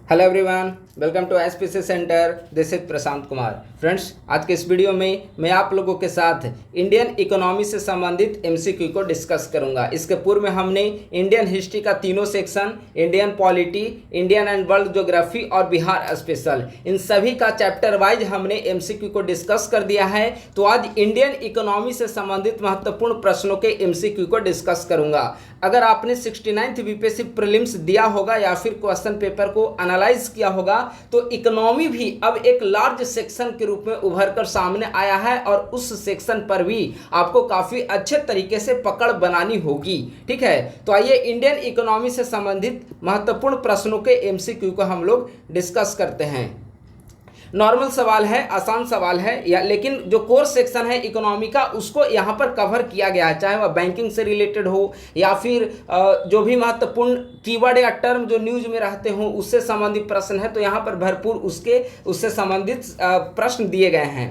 Hello everyone, welcome to SPC centre. This is Prashant Kumar. Friends, आज के इस वीडियो में मैं आप लोगों के साथ इंडियन इकोनॉमी से संबंधित एमसीक्यू को डिस्कस करूंगा। इसके पूर्व में हमने इंडियन हिस्ट्री का तीनों section, Indian polity, Indian and world geography और बिहार स्पेशल, इन सभी का चैप्टर वाइज हमने एमसीक्यू को डिस्कस कर दिया है। तो आज इंडियन इकोनॉमी से संबंधित महत्वपूर्ण प्रश्नों के एमसीक्यू को डिस्कस करूंगा। अगर आपने 69th बीपीएससी प्रीलिम्स दिया होगा या फिर क्वेश्चन पेपर को एनालाइज किया होगा तो इकोनॉमी भी अब एक लार्ज सेक्शन के रूप में उभर कर सामने आया है और उस सेक्शन पर भी आपको काफ़ी अच्छे तरीके से पकड़ बनानी होगी। ठीक है, तो आइए इंडियन इकोनॉमी से संबंधित महत्वपूर्ण प्रश्नों के एमसीक्यू को हम लोग डिस्कस करते हैं। नॉर्मल सवाल है, आसान सवाल है या लेकिन जो कोर सेक्शन है इकोनॉमी का उसको यहाँ पर कवर किया गया है, चाहे वह बैंकिंग से रिलेटेड हो या फिर जो भी महत्वपूर्ण कीवर्ड या टर्म जो न्यूज में रहते हों उससे संबंधित प्रश्न है। तो यहाँ पर भरपूर उससे संबंधित प्रश्न दिए गए हैं।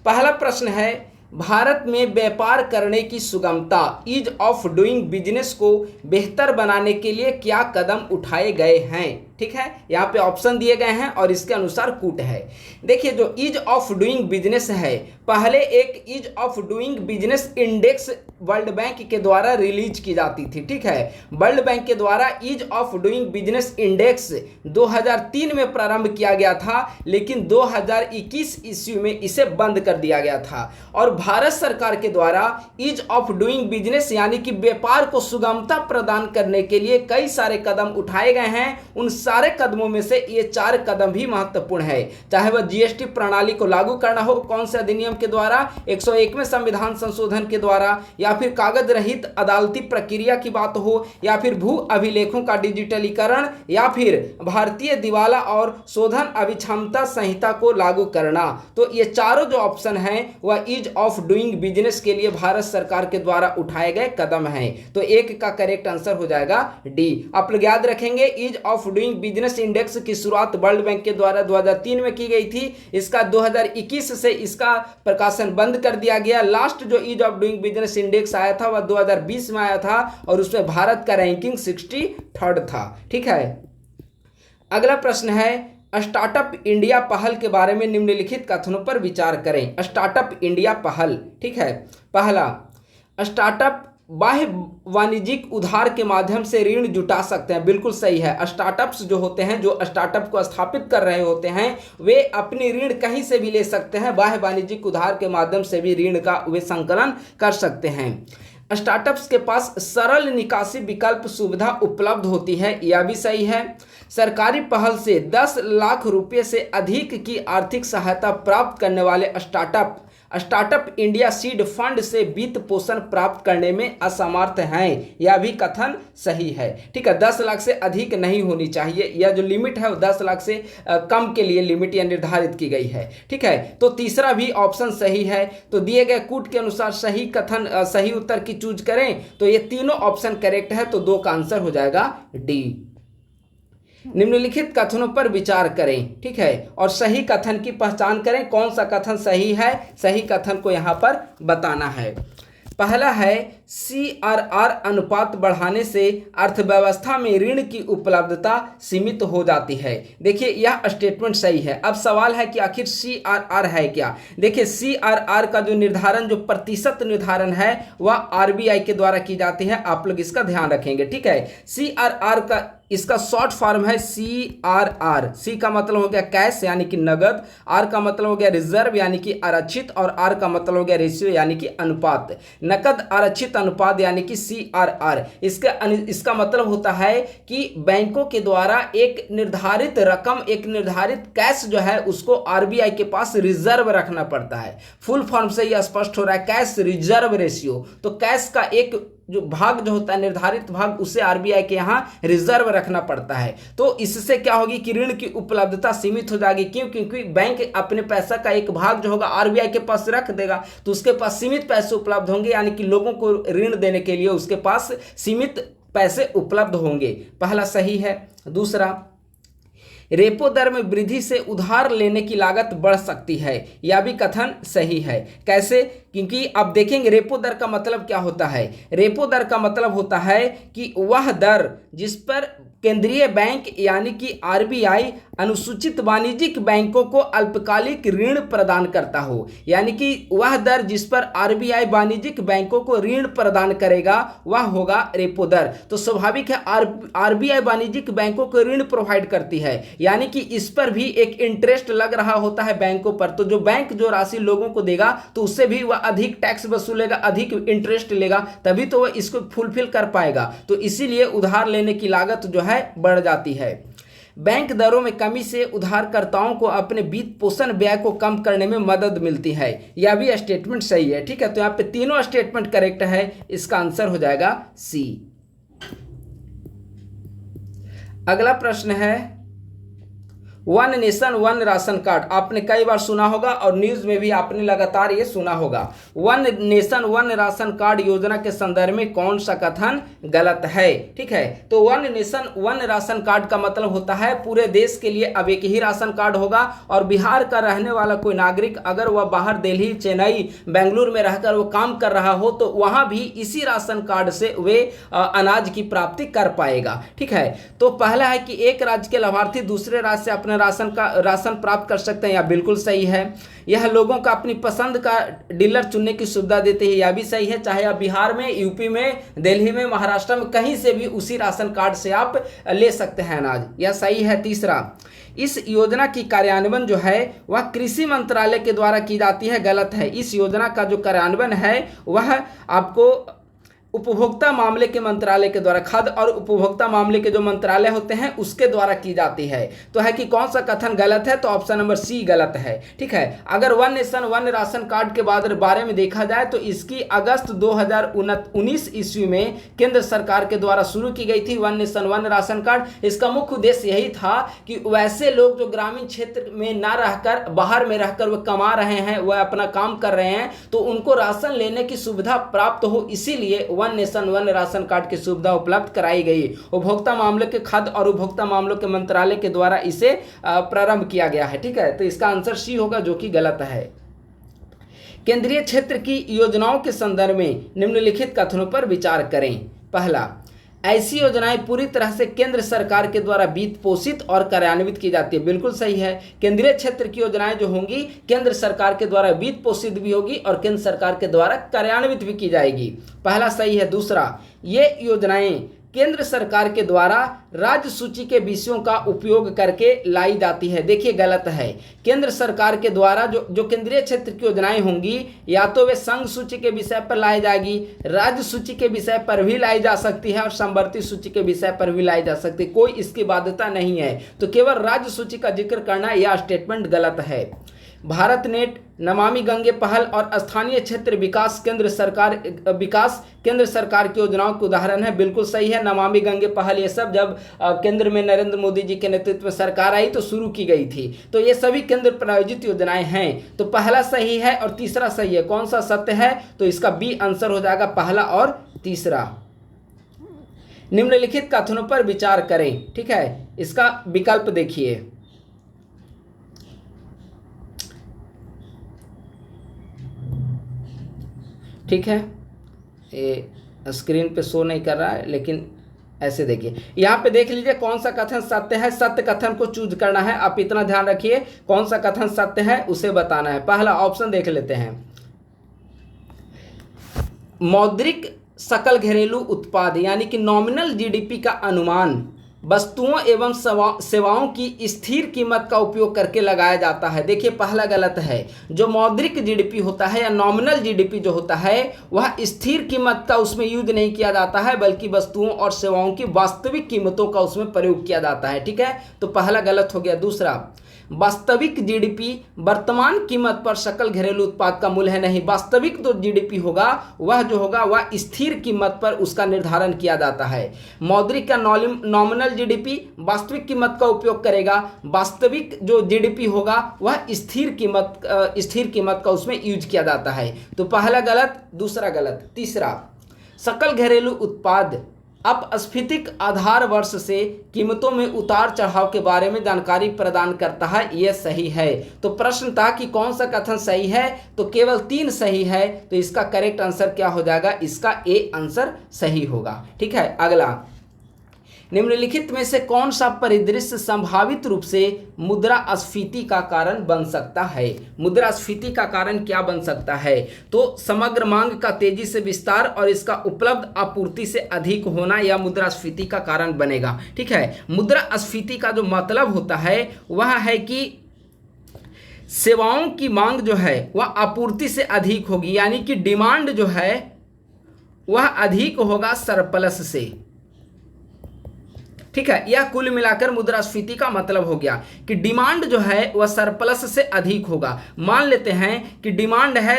पहला प्रश्न है, भारत में व्यापार करने की सुगमता, ईज ऑफ डूइंग बिजनेस को बेहतर बनाने के लिए क्या कदम उठाए गए हैं। ठीक है, यहाँ पे ऑप्शन दिए गए हैं और इसके अनुसार कूट है। देखिए, जो ईज ऑफ डूइंग बिजनेस है, पहले एक ease of doing business index world bank के द्वारा रिलीज की जाती थी। ठीक है, वर्ल्ड बैंक के द्वारा ease of doing business index 2003 में प्रारंभ किया गया था, लेकिन 2021 ईस्वी में इसे बंद कर दिया गया था। और भारत सरकार के द्वारा ईज ऑफ डूइंग बिजनेस यानी कि व्यापार को सुगमता प्रदान करने के लिए कई सारे कदम उठाए गए हैं। उन सारे कदमों में से ये 4 कदम भी महत्वपूर्ण है, चाहे वह जीएसटी प्रणाली को लागू करना हो, कौन से अधिनियम के द्वारा, 101वें संविधान संशोधन के द्वारा, या फिर कागज रहित अदालती प्रक्रिया की बात हो, या फिर भू अभिलेखों का डिजिटलीकरण, या फिर भारतीय दिवाला और शोधन अभिक्षमता संहिता को लागू करना। तो ये चारों जो ऑप्शन हैं वह ईज ऑफ डूइंग बिजनेस के लिए भारत सरकार के द्वारा उठाए गए कदम हैं। तो एक का करेक्ट आंसर हो जाएगा डी। आप लोग याद रखेंगे, ease of doing business index की शुरुआत वर्ल्ड बैंक के द्वारा 2003 में की गई थी। इसका 2021 से इसका प्रकाशन बंद कर दिया गया। लास्ट जो ease of doing business index आया था वह 2020 में आया था और उसमें भारत का रैंकिंग 63rd था। ठीक है, अगला प्रश्न है, स्टार्टअप इंडिया पहल के बारे में निम्नलिखित कथनों पर विचार करें। स्टार्टअप इंडिया पहल, ठीक है, पहला, स्टार्टअप बाह्य वाणिज्यिक उधार के माध्यम से ऋण जुटा सकते हैं। बिल्कुल सही है। स्टार्टअप्स जो होते हैं, जो स्टार्टअप को स्थापित कर रहे होते हैं, वे अपनी ऋण कहीं से भी ले सकते हैं, बाह्य वाणिज्यिक उधार के माध्यम से भी ऋण का वे संकलन कर सकते हैं। स्टार्टअप्स के पास सरल निकासी विकल्प सुविधा उपलब्ध होती है, यह भी सही है। सरकारी पहल से 10 लाख रुपए से अधिक की आर्थिक सहायता प्राप्त करने वाले स्टार्टअप इंडिया सीड फंड से वित्त पोषण प्राप्त करने में असमर्थ हैं, यह भी कथन सही है। ठीक है, 10 लाख से अधिक नहीं होनी चाहिए, यह जो लिमिट है वो 10 लाख से कम के लिए लिमिट या निर्धारित की गई है। ठीक है, तो तीसरा भी ऑप्शन सही है। तो दिए गए कूट के अनुसार सही कथन, सही उत्तर की चूज करें तो ये तीनों ऑप्शन करेक्ट है, तो 2 का आंसर हो जाएगा डी। निम्नलिखित कथनों पर विचार करें। ठीक है, और सही कथन की पहचान करें, कौन सा कथन सही है। सही कथन को यहाँ पर बताना है। पहला है, CRR अनुपात बढ़ाने से अर्थव्यवस्था में ऋण की उपलब्धता सीमित हो जाती है। देखिए, यह स्टेटमेंट सही है। अब सवाल है कि आखिर CRR है क्या। देखिए, CRR का जो निर्धारण, जो प्रतिशत निर्धारण है वह RBI के द्वारा की जाती है। आप लोग इसका ध्यान रखेंगे। ठीक है, CRR का इसका शॉर्ट फॉर्म है CRR। C का मतलब हो गया कैश यानी कि नगद, R का मतलब हो गया रिजर्व यानी कि आरक्षित, और R का मतलब हो गया रेशियो यानी कि अनुपात। नकद आरक्षित अनुपात यानी कि CRR। इसका मतलब होता है कि बैंकों के द्वारा एक निर्धारित रकम, एक निर्धारित कैश जो है उसको RBI के पास रिजर्व रखना पड़ता है। फुल फॉर्म से यह स्पष्ट हो रहा है, कैश रिजर्व रेशियो। तो कैश का एक जो भाग जो होता है, निर्धारित भाग, उसे RBI के यहाँ रिजर्व रखना पड़ता है। तो इससे क्या होगी कि ऋण की उपलब्धता सीमित हो जाएगी। क्यों? क्योंकि बैंक अपने पैसा का एक भाग जो होगा RBI के पास रख देगा, तो उसके पास सीमित पैसे उपलब्ध होंगे, यानी कि लोगों को ऋण देने के लिए उसके पास सीमित पैसे उपलब्ध होंगे। पहला सही है। दूसरा, रेपो दर में वृद्धि से उधार लेने की लागत बढ़ सकती है, यह भी कथन सही है। कैसे? क्योंकि अब देखेंगे रेपो दर का मतलब क्या होता है। रेपो दर का मतलब होता है कि वह दर जिस पर केंद्रीय बैंक यानी कि आरबीआई अनुसूचित वाणिज्यिक बैंकों को अल्पकालिक ऋण प्रदान करता हो, यानी कि वह दर जिस पर आरबीआई वाणिज्यिक बैंकों को ऋण प्रदान करेगा वह होगा रेपो दर। तो स्वाभाविक है आरबीआई वाणिज्यिक बैंकों को ऋण प्रोवाइड करती है, यानी कि इस पर भी एक इंटरेस्ट लग रहा होता है बैंकों पर। तो जो बैंक जो राशि लोगों को देगा तो उससे भी वह अधिक टैक्स वसूलेगा, अधिक इंटरेस्ट लेगा, तभी तो वह इसको फुलफिल कर पाएगा। तो इसीलिए उधार लेने की लागत जो है बढ़ जाती है। बैंक दरों में कमी से उधारकर्ताओं को अपने वित्त पोषण व्यय को कम करने में मदद मिलती है। यह भी स्टेटमेंट सही है, ठीक है। तो यहाँ पे तीनों स्टेटमेंट करेक्ट है, इसका आंसर हो जाएगा सी। अगला प्रश्न है one nation one ration card. आपने कई बार सुना होगा और न्यूज में भी आपने लगातार ये सुना होगा। One nation one ration card योजना के संदर्भ में कौन सा कथन गलत है, ठीक है। तो one nation one ration card का मतलब होता है पूरे देश के लिए अब एक ही राशन कार्ड होगा, और बिहार का रहने वाला कोई नागरिक अगर वह बाहर दिल्ली, चेन्नई, बेंगलुरु में रहकर वो काम कर रहा हो तो वहां भी इसी राशन कार्ड से वे अनाज की प्राप्ति कर पाएगा, ठीक है। तो पहला है कि एक राज्य के लाभार्थी दूसरे राज्य से अपने राशन प्राप्त कर सकते हैं, यह बिल्कुल सही है। यह लोगों का अपनी पसंद का डीलर चुनने की सुविधा देते हैं, यह भी सही है। चाहे आप बिहार में, यूपी में, दिल्ली में, महाराष्ट्र में, कहीं से भी उसी राशन कार्ड से आप ले सकते हैं अनाज, यह सही है। तीसरा, इस योजना की कार्यान्वयन जो है वह कृषि मंत्रालय के द्वारा की जाती है, गलत है। इस योजना का जो कार्यान्वयन है वह आपको उपभोक्ता मामले के मंत्रालय के द्वारा, खाद्य और उपभोक्ता मामले के जो मंत्रालय होते हैं उसके द्वारा की जाती है। तो है कि कौन सा कथन गलत है, तो ऑप्शन नंबर सी गलत है, ठीक है। अगर one nation one ration card के बारे में देखा जाए तो इसकी अगस्त 2019 ईस्वी में केंद्र सरकार के द्वारा शुरू की गई थी one nation one ration card. इसका मुख्य उद्देश्य यही था कि वैसे लोग जो ग्रामीण क्षेत्र में ना रहकर बाहर में रहकर वह कमा रहे हैं, वह अपना काम कर रहे हैं, तो उनको राशन लेने की सुविधा प्राप्त हो, इसीलिए one nation one ration card की सुविधा उपलब्ध कराई गई। उपभोक्ता मामलों के खाद्य और उपभोक्ता मामलों के मंत्रालय के द्वारा इसे प्रारंभ किया गया है, ठीक है। तो इसका आंसर सी होगा, जो कि गलत है। केंद्रीय क्षेत्र की योजनाओं के संदर्भ में निम्नलिखित कथनों पर विचार करें। पहला, ऐसी योजनाएं पूरी तरह से केंद्र सरकार के द्वारा वित्त पोषित और कार्यान्वित की जाती है, बिल्कुल सही है। केंद्रीय क्षेत्र की योजनाएं जो होंगी केंद्र सरकार के द्वारा वित्त पोषित भी होगी और केंद्र सरकार के द्वारा कार्यान्वित भी की जाएगी, पहला सही है। दूसरा, ये योजनाएं केंद्र सरकार के द्वारा राज्य सूची के विषयों का उपयोग करके लाई जाती है, देखिए गलत है। केंद्र सरकार के द्वारा जो केंद्रीय क्षेत्र की योजनाएं होंगी या तो वे संघ सूची के विषय पर लाई जाएगी, राज्य सूची के विषय पर भी लाई जा सकती है और समवर्ती सूची के विषय पर भी लाई जा सकती है, कोई इसकी बाध्यता नहीं है। तो केवल राज्य सूची का जिक्र करना यह स्टेटमेंट गलत है। भारत नेट, नमामि गंगे पहल और स्थानीय क्षेत्र विकास केंद्र सरकार की योजनाओं के उदाहरण है, बिल्कुल सही है। नमामि गंगे पहल ये सब जब केंद्र में नरेंद्र मोदी जी के नेतृत्व में सरकार आई तो शुरू की गई थी, तो ये सभी केंद्र प्रायोजित योजनाएं हैं। तो पहला सही है और तीसरा सही है। कौन सा सत्य है, तो इसका बी आंसर हो जाएगा, पहला और तीसरा। निम्नलिखित कथनों पर विचार करें, ठीक है। इसका विकल्प देखिए। ठीक है, ये स्क्रीन पे शो नहीं कर रहा है, लेकिन ऐसे देखिए, यहाँ पे देख लीजिए कौन सा कथन सत्य है। सत्य कथन को चूज करना है, आप इतना ध्यान रखिए, कौन सा कथन सत्य है उसे बताना है। पहला ऑप्शन देख लेते हैं, मौद्रिक सकल घरेलू उत्पाद यानी कि नॉमिनल जीडीपी का अनुमान वस्तुओं एवं सेवाओं की स्थिर कीमत का उपयोग करके लगाया जाता है। देखिए पहला गलत है। जो मौद्रिक जीडीपी होता है या नॉमिनल जीडीपी जो होता है वह स्थिर कीमत का उसमें यूज नहीं किया जाता है, बल्कि वस्तुओं और सेवाओं की वास्तविक कीमतों का उसमें प्रयोग किया जाता है, ठीक है। तो पहला गलत हो गया। दूसरा, वास्तविक जीडीपी वर्तमान कीमत पर सकल घरेलू उत्पाद का मूल्य है, नहीं। वास्तविक जो जीडीपी होगा वह जो होगा वह स्थिर कीमत पर उसका निर्धारण किया जाता है। मौद्रिक का नॉमिनल जीडीपी वास्तविक कीमत का उपयोग करेगा, वास्तविक जो जीडीपी होगा वह स्थिर कीमत का उसमें यूज किया जाता है। तो पहला गलत, दूसरा गलत। तीसरा, सकल घरेलू उत्पाद अपस्फीतिक आधार वर्ष से कीमतों में उतार चढ़ाव के बारे में जानकारी प्रदान करता है, यह सही है। तो प्रश्न था कि कौन सा कथन सही है, तो केवल 3 सही है। तो इसका करेक्ट आंसर क्या हो जाएगा, इसका ए आंसर सही होगा, ठीक है। अगला, निम्नलिखित में से कौन सा परिदृश्य संभावित रूप से मुद्रास्फीति का कारण बन सकता है? मुद्रास्फीति का कारण क्या बन सकता है? तो समग्र मांग का तेजी से विस्तार और इसका उपलब्ध आपूर्ति से अधिक होना या मुद्रास्फीति का कारण बनेगा। ठीक है, मुद्रास्फीति का जो मतलब होता है वह है कि सेवाओं की मांग जो है वह आपूर्ति से अधिक होगी, यानी कि डिमांड जो है वह अधिक होगा सरप्लस से। ठीक है, यह कुल मिलाकर मुद्रास्फीति का मतलब हो गया कि डिमांड जो है वह सरप्लस से अधिक होगा। मान लेते हैं कि डिमांड है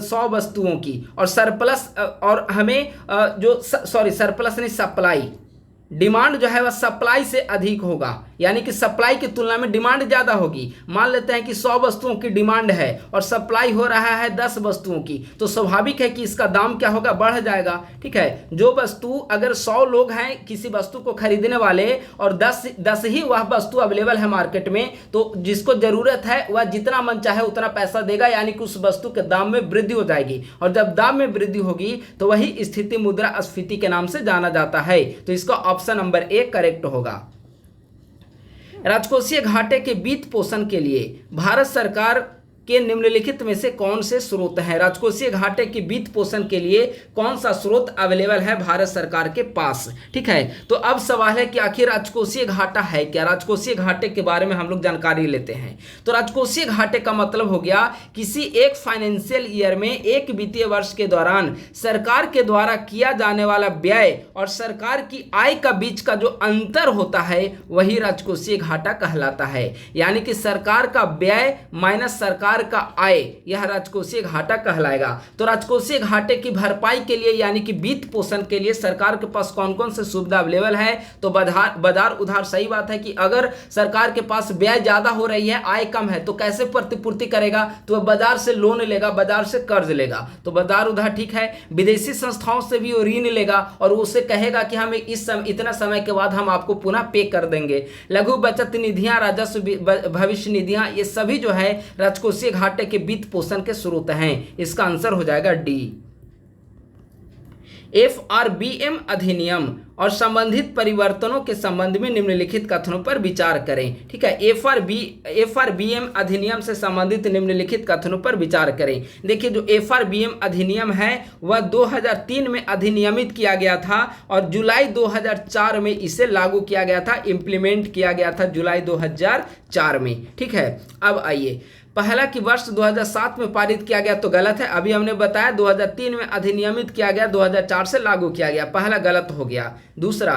100 वस्तुओं की और सरप्लस और हमें सरप्लस नहीं, सप्लाई, डिमांड जो है वह सप्लाई से अधिक होगा, यानी कि सप्लाई की तुलना में डिमांड ज़्यादा होगी। मान लेते हैं कि 100 वस्तुओं की डिमांड है और सप्लाई हो रहा है 10 वस्तुओं की, तो स्वाभाविक है कि इसका दाम क्या होगा, बढ़ जाएगा। ठीक है, जो वस्तु अगर 100 लोग हैं किसी वस्तु को खरीदने वाले और 10 ही वह वस्तु अवेलेबल है मार्केट में, तो जिसको ज़रूरत है वह जितना मन चाहे उतना पैसा देगा, यानी कि उस वस्तु के दाम में वृद्धि हो जाएगी। और जब दाम में वृद्धि होगी तो वही स्थिति मुद्रास्फीति के नाम से जाना जाता है। तो इसका ऑप्शन नंबर ए करेक्ट होगा। राजकोषीय घाटे के वित्त पोषण के लिए भारत सरकार के निम्नलिखित में से कौन से स्रोत हैं? राजकोषीय घाटे के वित्त पोषण के लिए कौन सा स्रोत अवेलेबल है भारत सरकार के पास? ठीक है, तो अब सवाल है कि आखिर राजकोषीय घाटा है क्या? राजकोषीय घाटे के बारे में हम लोग जानकारी लेते हैं। तो राजकोषीय घाटे का मतलब हो गया किसी एक फाइनेंशियल ईयर में, एक वित्तीय वर्ष के दौरान सरकार के द्वारा किया जाने वाला व्यय और सरकार की आय का बीच का जो अंतर होता है वही राजकोषीय घाटा कहलाता है। यानी कि सरकार का व्यय माइनस सरकार का आय, यह राजकोषीय घाटा कहलाएगा। तो राजकोषीय घाटे की भरपाई के लिए यानी कि वित्त पोषण के लिए सरकार के पास कौन कौन से सुविधा अवेलेबल है? तो बाजार उधार। सही बात है कि अगर सरकार के पास व्यय ज्यादा हो रही है, आय कम है, तो कैसे प्रतिपूर्ति करेगा? तो वह बाजार से लोन लेगा, बाजार से कर्ज लेगा, तो बाजार उधार। ठीक है, विदेशी संस्थाओं से भी वो ऋण लेगा और उसे कहेगा कि हम इतना समय के बाद हम आपको पुनः पे कर देंगे। लघु बचत निधियां, राजस्व भविष्य निधियां, ये सभी जो है राजकोषीय घाटे के वित्त पोषण के स्रोत हैं। इसका आंसर हो जाएगा डी। FRBM अधिनियम और संबंधित परिवर्तनों के संबंध में निम्नलिखित कथनों पर विचार करें। ठीक है, FRBM अधिनियम से संबंधित निम्नलिखित कथनों पर विचार करें। देखिए, जो FRBM अधिनियम है वह 2003 में अधिनियमित किया गया था और जुलाई 2004 में इसे लागू किया गया था, इम्प्लीमेंट किया गया था जुलाई 2004 में। ठीक है, अब आइए, पहला कि वर्ष 2007 में पारित किया गया तो गलत है। अभी हमने बताया 2003 में अधिनियमित किया गया, 2004 से लागू किया गया, पहला गलत हो गया। दूसरा,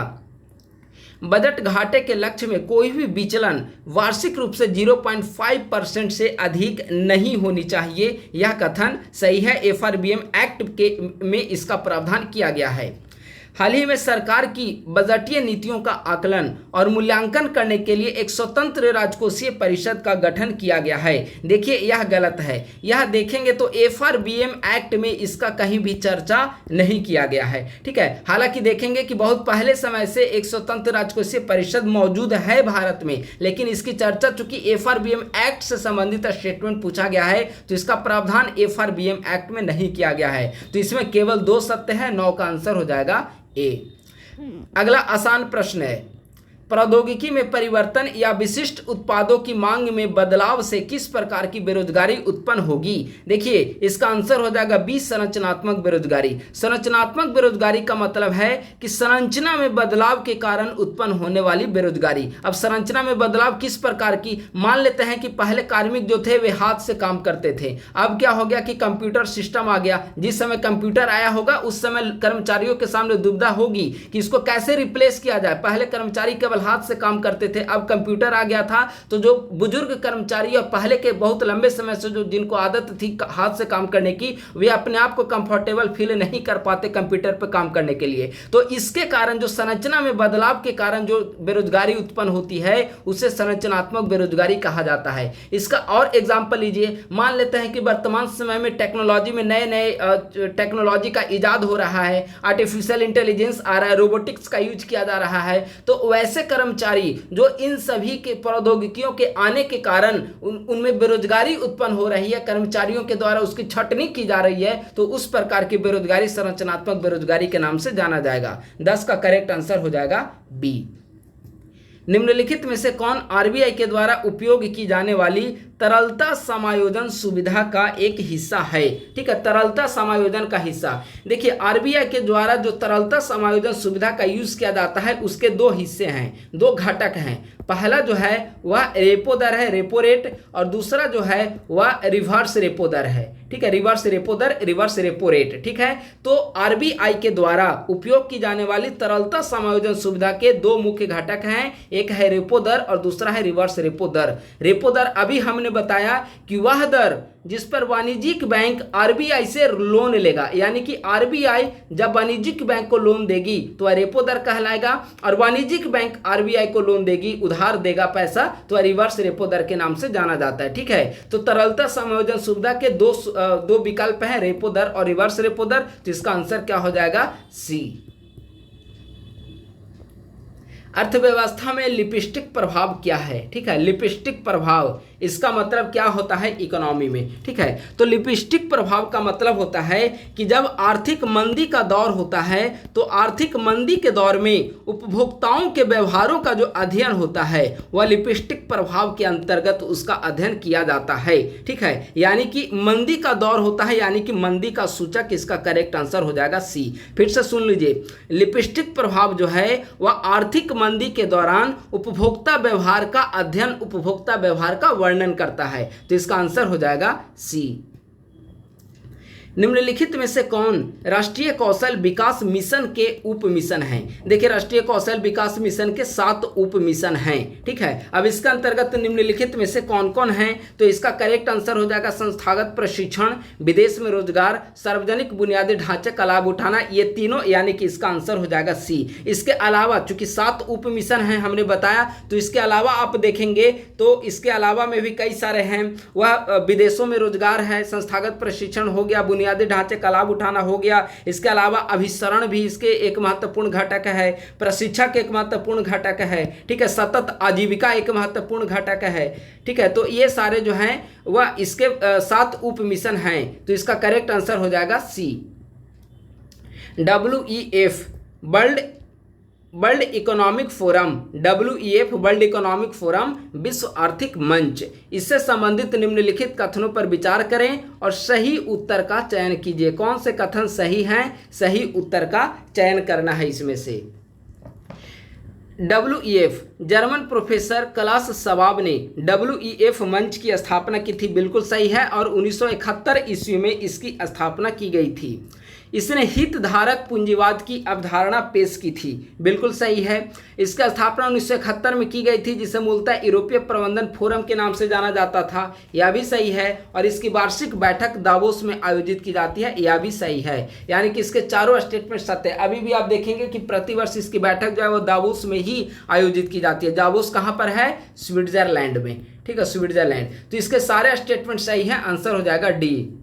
बजट घाटे के लक्ष्य में कोई भी विचलन वार्षिक रूप से 0.5% से अधिक नहीं होनी चाहिए, यह कथन सही है। FRBM एक्ट में इसका प्रावधान किया गया है। हाल ही में सरकार की बजटीय नीतियों का आकलन और मूल्यांकन करने के लिए एक स्वतंत्र राजकोषीय परिषद का गठन किया गया है। देखिए, यह गलत है। यह देखेंगे तो FRBM एक्ट में इसका कहीं भी चर्चा नहीं किया गया है। ठीक है, हालांकि देखेंगे कि बहुत पहले समय से एक स्वतंत्र राजकोषीय परिषद मौजूद है भारत में, लेकिन इसकी चर्चा चूंकि FRBM एक्ट से संबंधित स्टेटमेंट पूछा गया है तो इसका प्रावधान FRBM एक्ट में नहीं किया गया है। तो इसमें केवल 2 सत्य है, 9 का आंसर हो जाएगा ए। अगला आसान प्रश्न है, प्रौद्योगिकी में परिवर्तन या विशिष्ट उत्पादों की मांग में बदलाव से किस प्रकार की बेरोजगारी उत्पन्न होगी? देखिए, इसका आंसर हो जाएगा बी, संरचनात्मक बेरोजगारी। संरचनात्मक बेरोजगारी का मतलब है कि संरचना में बदलाव के कारण उत्पन्न होने वाली बेरोजगारी। अब संरचना में बदलाव किस प्रकार की? मान लेते हैं कि पहले कार्मिक जो थे वे हाथ से काम करते थे, अब क्या हो गया कि कंप्यूटर सिस्टम आ गया। जिस समय कंप्यूटर आया होगा उस समय कर्मचारियों के सामने दुविधा होगी कि इसको कैसे रिप्लेस किया जाए। पहले कर्मचारी केवल हाथ से काम करते थे, अब कंप्यूटर आ गया था, तो जो बुजुर्ग कर्मचारी और पहले के बहुत लंबे समय से जो जिनको आदत थी हाथ से काम करने की, वे अपने आप को कंफर्टेबल फील नहीं कर पाते कंप्यूटर पर काम करने के लिए। तो इसके कारण जो संरचना में बदलाव के कारण जो बेरोजगारी उत्पन्न होती है उसे संरचनात्मक बेरोजगारी कहा जाता है। इसका और एग्जाम्पल लीजिए, मान लेते हैं कि वर्तमान समय में टेक्नोलॉजी में नए नए टेक्नोलॉजी का इजाद हो रहा है, आर्टिफिशियल इंटेलिजेंस आ रहा है, रोबोटिक्स का यूज किया जा रहा है, तो वैसे कर्मचारी जो इन सभी के प्रौद्योगिकियों के आने के कारण उनमें बेरोजगारी उत्पन्न हो रही है, कर्मचारियों के द्वारा उसकी छटनी की जा रही है, तो उस प्रकार की बेरोजगारी संरचनात्मक बेरोजगारी के नाम से जाना जाएगा। 10 का करेक्ट आंसर हो जाएगा बी। निम्नलिखित में से कौन आरबीआई के द्वारा उपयोग की जाने वाली तरलता समायोजन सुविधा का एक हिस्सा है? ठीक है, तरलता समायोजन का हिस्सा। देखिए, आरबीआई के द्वारा जो तरलता समायोजन सुविधा का यूज किया जाता है उसके दो हिस्से हैं, दो घटक हैं। पहला जो है वह रेपो दर है, रेपो रेट, और दूसरा जो है वह रिवर्स रेपो दर है। ठीक है, रिवर्स रेपो दर, रिवर्स रेपो रेट। ठीक है, तो आरबीआई के द्वारा उपयोग की जाने वाली तरलता समायोजन सुविधा के दो मुख्य घटक हैं, एक है रेपो दर और दूसरा है रिवर्स रेपो दर। रेपो दर अभी हमने बताया कि वह दर जिस पर वाणिज्यिक बैंक आरबीआई से लोन लेगा, यानी कि आरबीआई जब वाणिज्यिक बैंक को लोन देगी तो वह रेपो दर कहलाएगा, और वाणिज्यिक बैंक आरबीआई को लोन देगी, उधार देगा पैसा, तो रिवर्स रेपो दर के नाम से जाना जाता है। ठीक है, तो तरलता समायोजन सुविधा के दो विकल्प हैं, रेपो दर और रिवर्स रेपो दर, तो इसका आंसर क्या हो जाएगा? सी। अर्थव्यवस्था में लिपस्टिक प्रभाव क्या है? ठीक है, लिपस्टिक प्रभाव इसका मतलब क्या होता है इकोनॉमी में? ठीक है, तो लिपस्टिक प्रभाव का मतलब होता है कि जब आर्थिक मंदी का दौर होता है तो आर्थिक मंदी के दौर में उपभोक्ताओं के व्यवहारों का जो अध्ययन होता है वह लिपस्टिक प्रभाव के अंतर्गत उसका अध्ययन किया जाता है। ठीक है, यानी कि मंदी का दौर होता है, यानी कि मंदी का सूचक, इसका करेक्ट आंसर हो जाएगा सी। फिर से सुन लीजिए, लिपस्टिक प्रभाव जो है वह आर्थिक मंदी के दौरान उपभोक्ता व्यवहार का अध्ययन, उपभोक्ता व्यवहार का वर्णन करता है, तो इसका आंसर हो जाएगा सी। निम्नलिखित में से कौन राष्ट्रीय कौशल विकास मिशन के उप मिशन हैं? देखिए, राष्ट्रीय कौशल विकास मिशन के 7 उप मिशन हैं। ठीक है, अब इसके अंतर्गत निम्नलिखित में से कौन कौन हैं? तो इसका करेक्ट आंसर हो जाएगा संस्थागत प्रशिक्षण, विदेश में रोजगार, सार्वजनिक बुनियादी ढांचे का लाभ उठाना, ये तीनों, यानी कि इसका आंसर हो जाएगा सी। इसके अलावा चूंकि 7 उप मिशन हैं हमने बताया, तो इसके अलावा आप देखेंगे तो इसके अलावा में भी कई सारे हैं। वह विदेशों में रोजगार है, संस्थागत प्रशिक्षण हो गया, बुनियादी ढांचे का लाभ उठाना हो गया, इसके अलावा अभिसरण भी इसके एक महत्वपूर्ण घटक है, प्रशिक्षक एक महत्वपूर्ण घटक है। ठीक है, सतत आजीविका एक महत्वपूर्ण घटक है। ठीक है, तो ये सारे जो हैं वह इसके 7 उप मिशन हैं, तो इसका करेक्ट आंसर हो जाएगा सी। WEF world economic forum, WEF world economic forum विश्व आर्थिक मंच, इससे संबंधित निम्नलिखित कथनों पर विचार करें और सही उत्तर का चयन कीजिए। कौन से कथन सही हैं? सही उत्तर का चयन करना है इसमें से। WEF, German professor class Shabab ने WEF मंच की स्थापना की थी, बिल्कुल सही है, और 1971 ईस्वी में इसकी स्थापना की गई थी। इसने हितधारक पूंजीवाद की अवधारणा पेश की थी, बिल्कुल सही है। इसका स्थापना 1971 में की गई थी, जिसे मूलतः यूरोपीय प्रबंधन फोरम के नाम से जाना जाता था, यह भी सही है। और इसकी वार्षिक बैठक दावोस में आयोजित की जाती है, यह भी सही है। यानी कि इसके चारों स्टेटमेंट सत्य है। अभी भी आप देखेंगे कि प्रतिवर्ष इसकी बैठक जो है वो दावोस में ही आयोजित की जाती है। दावोस कहाँ पर है? स्विट्जरलैंड में। ठीक है, स्विट्जरलैंड। तो इसके सारे स्टेटमेंट सही है, आंसर हो जाएगा डी।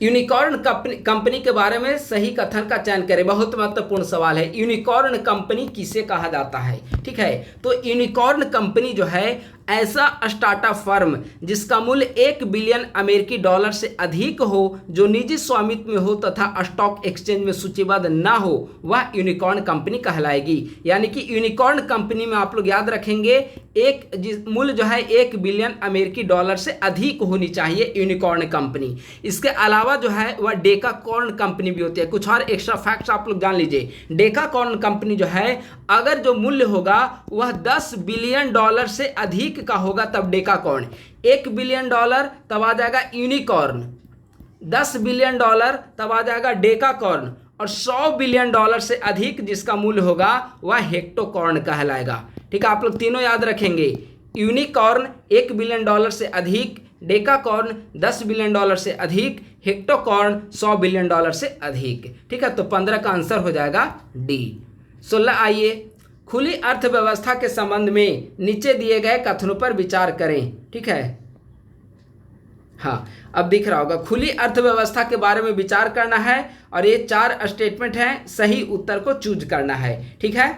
यूनिकॉर्न कंपनी के बारे में सही कथन का चयन करें, बहुत महत्वपूर्ण सवाल है। यूनिकॉर्न कंपनी किसे कहा जाता है? ठीक है, तो यूनिकॉर्न कंपनी जो है ऐसा स्टार्टअप फर्म जिसका मूल्य $1 बिलियन अमेरिकी डॉलर से अधिक हो, जो निजी स्वामित्व में हो तथा स्टॉक एक्सचेंज में सूचीबद्ध ना हो, वह यूनिकॉर्न कंपनी कहलाएगी। यानी कि यूनिकॉर्न कंपनी में आप लोग याद रखेंगे एक मूल्य जो है $1 बिलियन अमेरिकी डॉलर से अधिक होनी चाहिए यूनिकॉर्न कंपनी। इसके अलावा जो है वह डेकाकॉर्न कंपनी भी होती है। कुछ और एक्स्ट्रा फैक्ट्स आप लोग जान लीजिए। डेकाकॉर्न कंपनी जो है अगर जो मूल्य होगा वह $10 बिलियन से अधिक का होगा तब डेकाकॉर्न, $1 बिलियन तब आ जाएगा यूनिकॉर्न, $10 बिलियन तब आ जाएगा डेकाकॉर्न, और $100 बिलियन से अधिक जिसका मूल्य होगा वह हेक्टोकॉर्न कहलाएगा। ठीक है, आप लोग तीनों याद रखेंगे। यूनिकॉर्न $1 बिलियन से अधिक, डेकाकॉर्न $10 बिलियन से अधिक, हेक्टोकॉर्न $100 बिलियन से अधिक। ठीक है, तो 15 का आंसर हो जाएगा डी। 16 आइए, खुली अर्थव्यवस्था के संबंध में नीचे दिए गए कथनों पर विचार करें। ठीक है, हाँ अब दिख रहा होगा। खुली अर्थव्यवस्था के बारे में विचार करना है और ये 4 स्टेटमेंट हैं, सही उत्तर को चूज करना है। ठीक है,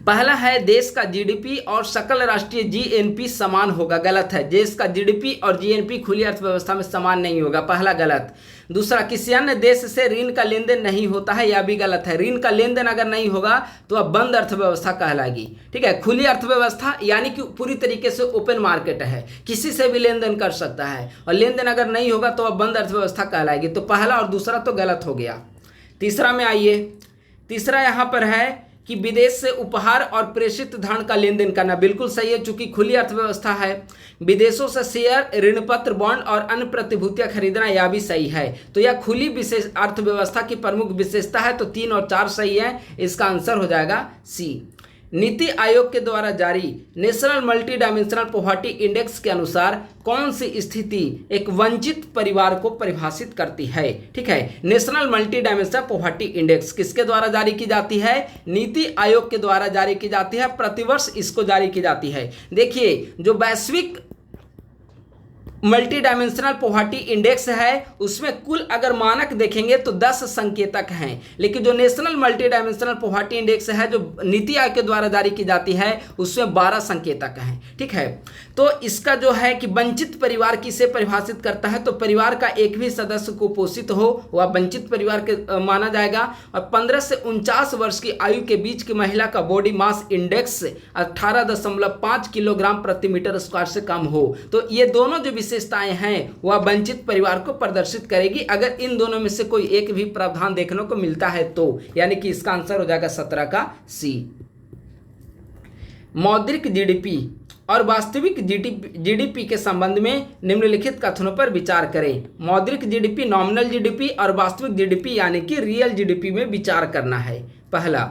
पहला है देश का जीडीपी और सकल राष्ट्रीय जीएनपी समान होगा, गलत है। देश का जीडीपी और जीएनपी खुली अर्थव्यवस्था में समान नहीं होगा, पहला गलत। दूसरा, किसी अन्य देश से ऋण का लेन देन नहीं होता है, यह भी गलत है। ऋण का लेन देन अगर नहीं होगा तो अब बंद अर्थव्यवस्था कहलाएगी, ठीक है। खुली अर्थव्यवस्था यानी कि पूरी तरीके से ओपन मार्केट है, किसी से भी लेन देन कर सकता है, और लेन देन अगर नहीं होगा तो अब बंद अर्थव्यवस्था कहलाएगी। तो पहला और दूसरा तो गलत हो गया। तीसरा में आइए, तीसरा यहाँ पर है कि विदेश से उपहार और प्रेषित धन का लेन देन करना, बिल्कुल सही है, चूंकि खुली अर्थव्यवस्था है। विदेशों से शेयर, ऋण पत्र, बॉन्ड और अन्य प्रतिभूतियां खरीदना, यह भी सही है। तो यह खुली विशेष अर्थव्यवस्था की प्रमुख विशेषता है। तो 3 और 4 सही है, इसका आंसर हो जाएगा सी। नीति आयोग के द्वारा जारी national multi dimensional poverty index के अनुसार कौन सी स्थिति एक वंचित परिवार को परिभाषित करती है, ठीक है। National multi dimensional poverty index किसके द्वारा जारी की जाती है? नीति आयोग के द्वारा जारी की जाती है, प्रतिवर्ष इसको जारी की जाती है। देखिए, जो वैश्विक मल्टी डायमेंशनल पॉवर्टी इंडेक्स है उसमें कुल अगर मानक देखेंगे तो 10 संकेतक हैं, लेकिन जो national multi dimensional poverty index है जो नीति आयोग के द्वारा जारी की जाती है उसमें 12 संकेतक हैं, ठीक है। तो इसका जो है कि वंचित परिवार किसे परिभाषित करता है, तो परिवार का एक भी सदस्य कुपोषित हो वह वंचित परिवार के माना जाएगा। और 15 से 49 वर्ष की आयु के बीच की महिला का बॉडी मास इंडेक्स 18.5 किलोग्राम प्रति मीटर स्क्वायर से कम हो। तो ये दोनों जो विशेषताएं हैं वह वंचित परिवार को प्रदर्शित करेगी अगर इन दोनों में से कोई एक भी प्रावधान देखने को मिलता है तो, यानी कि इसका आंसर हो जाएगा 17 का सी। मौद्रिक जीडीपी और वास्तविक जीडीपी के संबंध में निम्नलिखित कथनों पर विचार करें। मौद्रिक जीडीपी, नॉमिनल जीडीपी और वास्तविक जीडीपी यानी कि रियल जीडीपी में विचार करना है। पहला,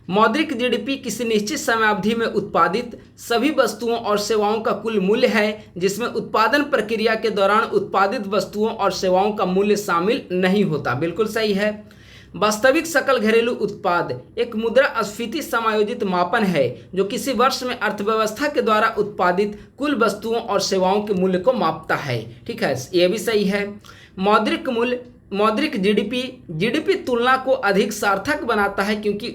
मौद्रिक जीडीपी किसी निश्चित समयावधि में उत्पादित सभी वस्तुओं और सेवाओं का कुल मूल्य है जिसमें उत्पादन प्रक्रिया के दौरान उत्पादित वस्तुओं और सेवाओं का मूल्य शामिल नहीं होता, बिल्कुल सही है। वास्तविक सकल घरेलू उत्पाद एक मुद्रास्फीति समायोजित मापन है जो किसी वर्ष में अर्थव्यवस्था के द्वारा उत्पादित कुल वस्तुओं और सेवाओं के मूल्य को मापता है, ठीक है, ये भी सही है। मौद्रिक जीडीपी तुलना को अधिक सार्थक बनाता है क्योंकि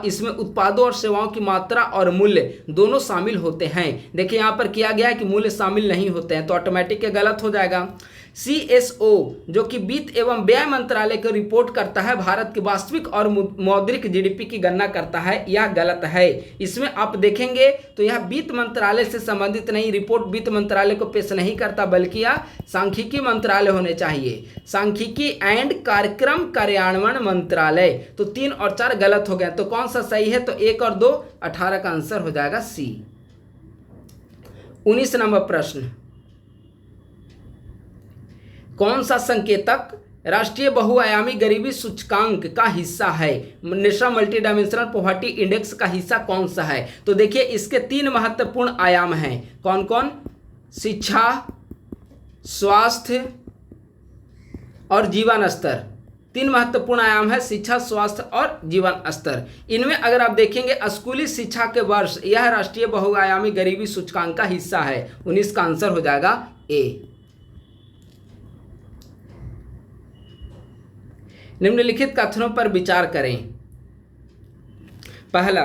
इसमें उत्पादों और सेवाओं की मात्रा और मूल्य दोनों शामिल होते हैं। देखिए यहाँ पर किया गया है कि मूल्य शामिल नहीं होते हैं, तो ऑटोमेटिक गलत हो जाएगा। CSO जो कि वित्त एवं व्यय मंत्रालय को रिपोर्ट करता है, भारत की वास्तविक और मौद्रिक जीडीपी की गणना करता है, यह गलत है। इसमें आप देखेंगे तो यह वित्त मंत्रालय से संबंधित नहीं, रिपोर्ट वित्त मंत्रालय को पेश नहीं करता बल्कि यह सांख्यिकी मंत्रालय होने चाहिए, सांख्यिकी एंड कार्यक्रम कार्यान्वयन मंत्रालय। तो 3 और 4 गलत हो गए, तो कौन सा सही है? तो 1 और 2 18 का आंसर हो जाएगा सी। 19 नंबर प्रश्न, कौन सा संकेतक राष्ट्रीय बहुआयामी गरीबी सूचकांक का हिस्सा है? National multi dimensional poverty index का हिस्सा कौन सा है? तो देखिए इसके 3 महत्वपूर्ण आयाम हैं, कौन कौन? शिक्षा, स्वास्थ्य और जीवन स्तर। 3 महत्वपूर्ण आयाम है, शिक्षा, स्वास्थ्य और जीवन स्तर। इनमें अगर आप देखेंगे स्कूली शिक्षा के वर्ष, यह राष्ट्रीय बहुआयामी गरीबी सूचकांक का हिस्सा है। 19 का आंसर हो जाएगा ए। निम्नलिखित कथनों पर विचार करें। पहला,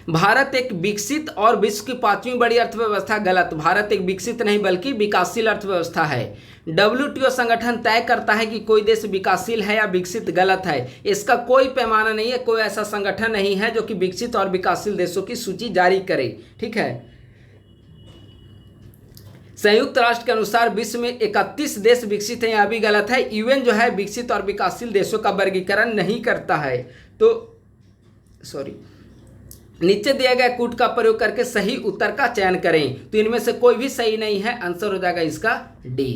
भारत एक विकसित और विश्व की 5वीं बड़ी अर्थव्यवस्था, गलत। भारत एक विकसित नहीं बल्कि विकासशील अर्थव्यवस्था है। WTO संगठन तय करता है कि कोई देश विकासशील है या विकसित, गलत है। इसका कोई पैमाना नहीं है, कोई ऐसा संगठन नहीं है जो कि विकसित और विकासशील देशों की सूची जारी करे, ठीक है। संयुक्त राष्ट्र के अनुसार विश्व में 31 देश विकसित हैं, यह भी गलत है। UN जो है विकसित और विकासशील देशों का वर्गीकरण नहीं करता है। तो नीचे दिए गए कूट का प्रयोग करके सही उत्तर का चयन करें। तो इनमें से कोई भी सही नहीं है, आंसर हो जाएगा इसका डी।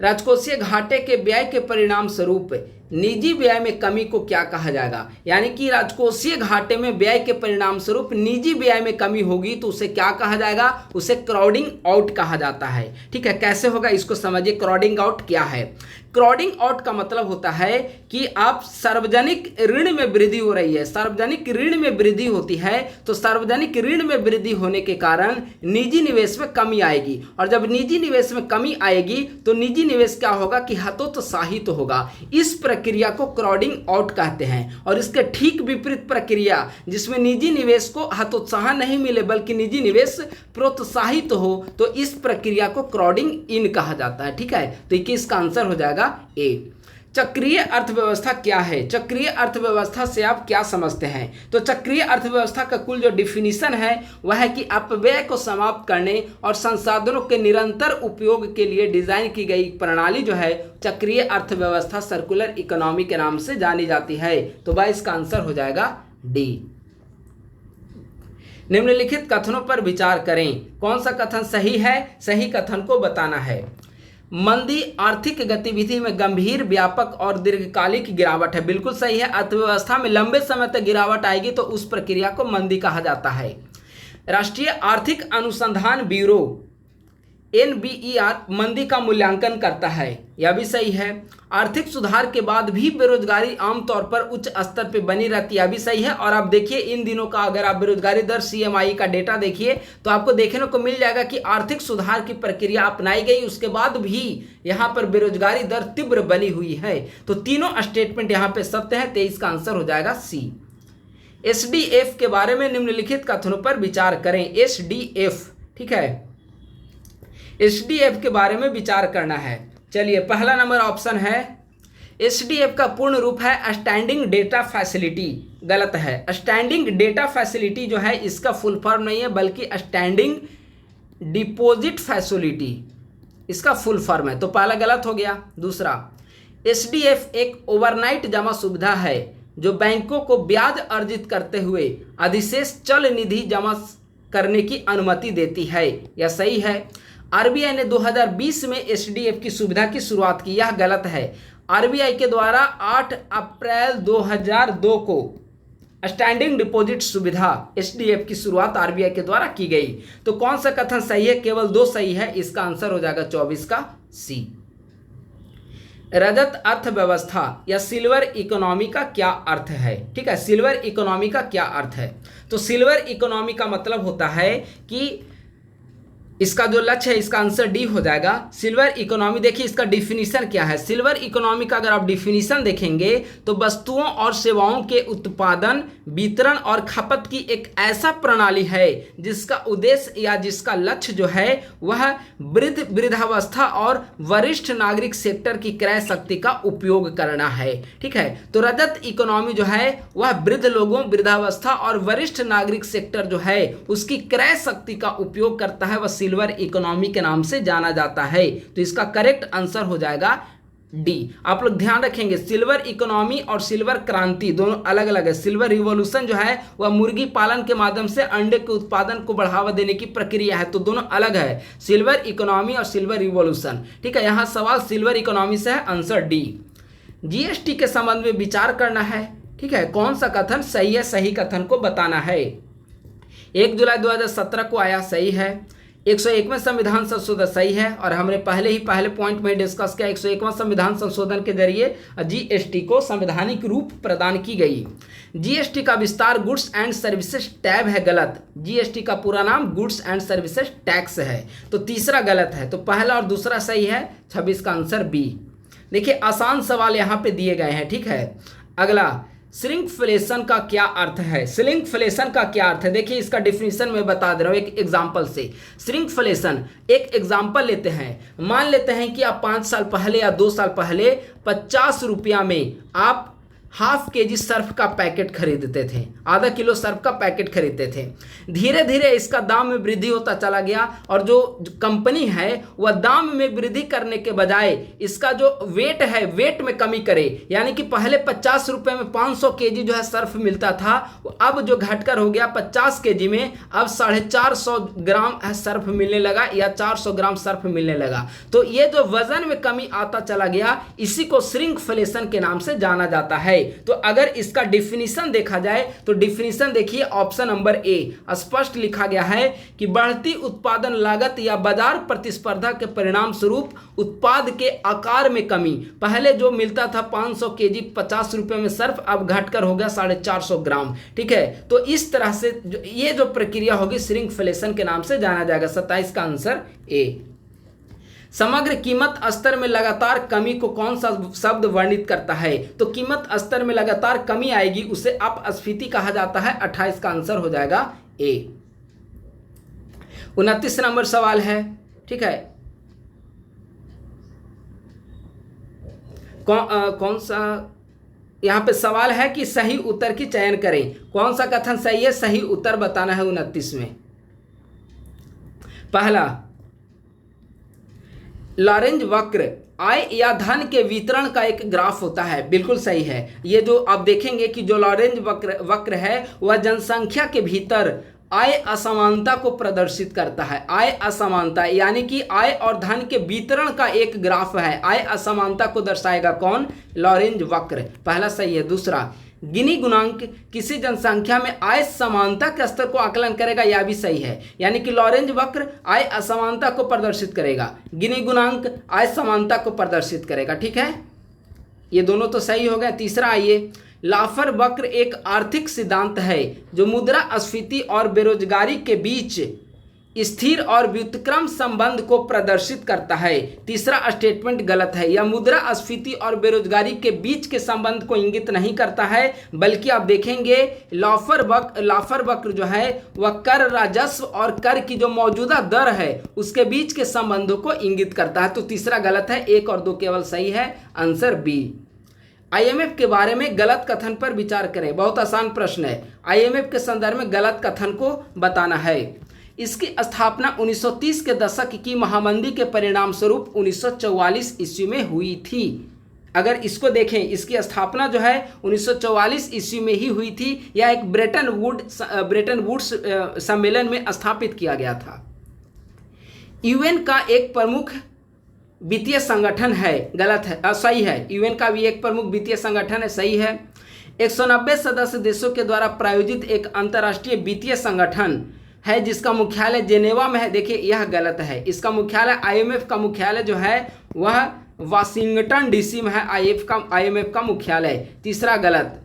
राजकोषीय घाटे के व्यय के परिणाम स्वरूप निजी व्यय में कमी को क्या कहा जाएगा? यानी कि राजकोषीय घाटे में व्यय के परिणाम स्वरूप निजी व्यय में कमी होगी तो उसे क्या कहा जाएगा? उसे क्राउडिंग आउट कहा जाता है, ठीक है। कैसे होगा इसको समझिए, क्राउडिंग आउट क्या है? क्राउडिंग आउट का मतलब होता है कि आप सार्वजनिक ऋण में वृद्धि हो रही है, सार्वजनिक ऋण में वृद्धि होती है, तो सार्वजनिक ऋण में वृद्धि होने के कारण निजी निवेश में कमी आएगी, और जब निजी निवेश में कमी आएगी तो निजी निवेश क्या होगा कि हतोत्साहित तो होगा। इस प्रक्रिया को क्राउडिंग आउट कहते हैं। और इसके ठीक विपरीत प्रक्रिया जिसमें निजी निवेश को हतोत्साह नहीं मिले बल्कि निजी निवेश प्रोत्साहित हो, तो इस प्रक्रिया को क्राउडिंग इन कहा जाता है। ठीक है, तो इसका आंसर हो जाएगा ए। चक्रीय अर्थव्यवस्था क्या है? चक्रीय अर्थव्यवस्था से आप क्या समझते हैं? तो चक्रीय अर्थव्यवस्था का कुल जो डिफिनीशन है वह है कि अपव्यय को समाप्त करने और संसाधनों के निरंतर उपयोग के लिए डिजाइन की गई प्रणाली जो है चक्रीय अर्थव्यवस्था, सर्कुलर इकोनॉमी के नाम से जानी जाती है। तो भाई इसका आंसर हो जाएगा डी। निम्नलिखित कथनों पर विचार करें। कौन सा कथन सही है? सही कथन को बताना है। मंदी आर्थिक गतिविधि में गंभीर, व्यापक और दीर्घकालिक गिरावट है। बिल्कुल सही है। अर्थव्यवस्था में लंबे समय तक गिरावट आएगी तो उस प्रक्रिया को मंदी कहा जाता है। राष्ट्रीय आर्थिक अनुसंधान ब्यूरो NBER मंदी का मूल्यांकन करता है, यह भी सही है। आर्थिक सुधार के बाद भी बेरोजगारी आमतौर पर उच्च स्तर पर बनी रहती है, यह भी सही है। और आप देखिए इन दिनों का अगर आप बेरोजगारी दर CMI का डेटा देखिए तो आपको देखने को मिल जाएगा कि आर्थिक सुधार की प्रक्रिया अपनाई गई, उसके बाद भी यहाँ पर बेरोजगारी दर तीव्र बनी हुई है। तो तीनों स्टेटमेंट यहाँ पे सत्य है। 23 का आंसर हो जाएगा C। SDF के बारे में निम्नलिखित कथनों पर विचार करें। SDF, ठीक है, SDF के बारे में विचार करना है। चलिए, पहला नंबर ऑप्शन है SDF का पूर्ण रूप है स्टैंडिंग डेटा फैसिलिटी। गलत है। स्टैंडिंग डेटा फैसिलिटी जो है इसका फुल फॉर्म नहीं है बल्कि स्टैंडिंग डिपॉजिट फैसिलिटी इसका फुल फॉर्म है, तो पहला गलत हो गया। दूसरा, SDF एक ओवरनाइट जमा सुविधा है जो बैंकों को ब्याज अर्जित करते हुए अधिशेष चल निधि जमा करने की अनुमति देती है, यह सही है। RBI ने 2020 में SDF की सुविधा की शुरुआत की, यह गलत है। RBI के द्वारा 8 अप्रैल 2002 को स्टैंडिंग डिपॉजिट सुविधा SDF की शुरुआत RBI के द्वारा की गई। तो कौन सा कथन सही है? केवल 2 सही है। इसका आंसर हो जाएगा 24 का C। रजत अर्थव्यवस्था या सिल्वर इकोनॉमी का क्या अर्थ है? ठीक है, सिल्वर इकोनॉमी का क्या अर्थ है? तो सिल्वर इकोनॉमी का मतलब होता है कि इसका जो लक्ष्य है, इसका आंसर डी हो जाएगा। सिल्वर इकोनॉमी, देखिए इसका डिफिनीशन क्या है। सिल्वर इकोनॉमी का अगर आप डिफिनीशन देखेंगे तो वस्तुओं और सेवाओं के उत्पादन, वितरण और खपत की एक ऐसा प्रणाली है जिसका उद्देश्य या जिसका लक्ष्य जो है वह वृद्धावस्था और वरिष्ठ नागरिक सेक्टर की क्रय शक्ति का उपयोग करना है। ठीक है, तो रजत इकोनॉमी जो है वह वृद्ध लोगों, वृद्धावस्था और वरिष्ठ नागरिक सेक्टर जो है उसकी क्रय शक्ति का उपयोग करता है, वह सिल्वर इकोनॉमी के नाम से जाना जाता है। तो इसका करेक्ट आंसर हो जाएगा डी। आप लोग ध्यान रखेंगे, सिल्वर इकोनॉमी और सिल्वर क्रांति दोनों अलग अलग है। सिल्वर रिवॉल्यूशन जो है वह मुर्गी पालन के माध्यम से अंडे के उत्पादन को बढ़ावा देने की प्रक्रिया है, तो दोनों अलग है, सिल्वर इकोनॉमी और सिल्वर रिवॉल्यूशन। ठीक है, यहाँ सवाल सिल्वर इकोनॉमी से है, आंसर डी। GST के संबंध में विचार करना है। ठीक है, कौन सा कथन सही है? सही कथन को बताना है। 1 जुलाई 2017 को आया, सही है। 101वें संविधान संशोधन सही है, और हमने पहले पॉइंट में डिस्कस किया 101वां संविधान संशोधन के जरिए GST को संवैधानिक रूप प्रदान की गई। GST का विस्तार गुड्स एंड सर्विसेज टैब है, गलत। GST का पूरा नाम गुड्स एंड सर्विसेज टैक्स है, तो तीसरा गलत है। तो पहला और दूसरा सही है, 26 का आंसर बी। देखिए आसान सवाल यहाँ पे दिए गए हैं। ठीक है, अगला, श्रिंकफ्लेशन का क्या अर्थ है? श्रिंकफ्लेशन का क्या अर्थ है? देखिए इसका डिफिनीशन मैं बता दे रहा हूँ एक एग्जांपल से। श्रिंकफ्लेशन, एक एग्जांपल लेते हैं। मान लेते हैं कि आप 5 साल पहले या 2 साल पहले 50 रुपया में आप ½ kg सर्फ का पैकेट खरीदते थे, आधा किलो सर्फ का पैकेट खरीदते थे। धीरे धीरे इसका दाम में वृद्धि होता चला गया, और जो कंपनी है वह दाम में वृद्धि करने के बजाय इसका जो वेट है, वेट में कमी करे। यानी कि पहले 50 रुपये में 500 kg जो है सर्फ मिलता था, अब जो घटकर हो गया 50 kg में अब 450 ग्राम सर्फ मिलने लगा या 400 ग्राम सर्फ मिलने लगा। तो ये जो वजन में कमी आता चला गया, इसी को श्रिंकफ्लेशन के नाम से जाना जाता है। है। तो अगर इसका डिफिनीशन देखा जाए तो डिफिनीशन देखिए ऑप्शन नंबर ए, स्पष्ट लिखा गया है कि बढ़ती उत्पादन लागत या बाजार प्रतिस्पर्धा के परिणाम स्वरूप उत्पाद के आकार में कमी। पहले जो मिलता था 500 केजी 50 रुपए में सर्फ, अब घटकर हो गया 450 ग्राम। ठीक है, तो इस तरह से ये जो प्रक्रिया होगी श्रिंकफ्लेशन के नाम से जाना जाएगा। 27 का आंसर ए। समग्र कीमत स्तर में लगातार कमी को कौन सा शब्द वर्णित करता है? तो कीमत स्तर में लगातार कमी आएगी उसे अपस्फीति कहा जाता है। 28 का आंसर हो जाएगा ए। 29 नंबर सवाल है। ठीक है, कौन सा यहां पे सवाल है कि सही उत्तर की चयन करें। कौन सा कथन सही है? सही उत्तर बताना है 29 में। पहला, लॉरेंज वक्र आय या धन के वितरण का एक ग्राफ होता है। बिल्कुल सही है। ये जो आप देखेंगे कि जो लॉरेंज वक्र है वह जनसंख्या के भीतर आय असमानता को प्रदर्शित करता है। आय असमानता यानी कि आय और धन के वितरण का एक ग्राफ है। आय असमानता को दर्शाएगा कौन? लॉरेंज वक्र। पहला सही है। दूसरा, गिनी गुणांक किसी जनसंख्या में आय समानता के स्तर को आकलन करेगा, यह भी सही है। यानी कि लॉरेंज वक्र आय असमानता को प्रदर्शित करेगा, गिनी गुणांक आय समानता को प्रदर्शित करेगा। ठीक है, ये दोनों तो सही हो गए। तीसरा आइए, लाफर वक्र एक आर्थिक सिद्धांत है जो मुद्रास्फीति और बेरोजगारी के बीच स्थिर और व्युत्क्रम संबंध को प्रदर्शित करता है। तीसरा स्टेटमेंट गलत है। यह मुद्रास्फीति और बेरोजगारी के बीच के संबंध को इंगित नहीं करता है, बल्कि आप देखेंगे लाफर वक्र जो है वह कर राजस्व और कर की जो मौजूदा दर है उसके बीच के संबंधों को इंगित करता है। तो तीसरा गलत है। 1 और 2 केवल सही है। Answer B. आईएमएफ के बारे में गलत कथन पर विचार करें। बहुत आसान प्रश्न है। आईएमएफ के संदर्भ में गलत कथन को बताना है। इसकी स्थापना 1930 के दशक की महामंदी के परिणाम स्वरूप 1944 ईस्वी में हुई थी। अगर इसको देखें, इसकी स्थापना जो है 1944 ईस्वी में ही हुई थी। यह एक ब्रेटन वुड्स सम्मेलन में स्थापित किया गया था। यूएन का एक प्रमुख वित्तीय संगठन है। गलत है। सही है। यूएन का भी एक प्रमुख वित्तीय संगठन है। सही है। 190 सदस्य देशों के द्वारा प्रायोजित एक अंतर्राष्ट्रीय वित्तीय संगठन है जिसका मुख्यालय जेनेवा में है। देखिए, यह गलत है। इसका मुख्यालय, आईएमएफ का मुख्यालय जो है वह वाशिंगटन डीसी में है। आईएमएफ का मुख्यालय। तीसरा गलत।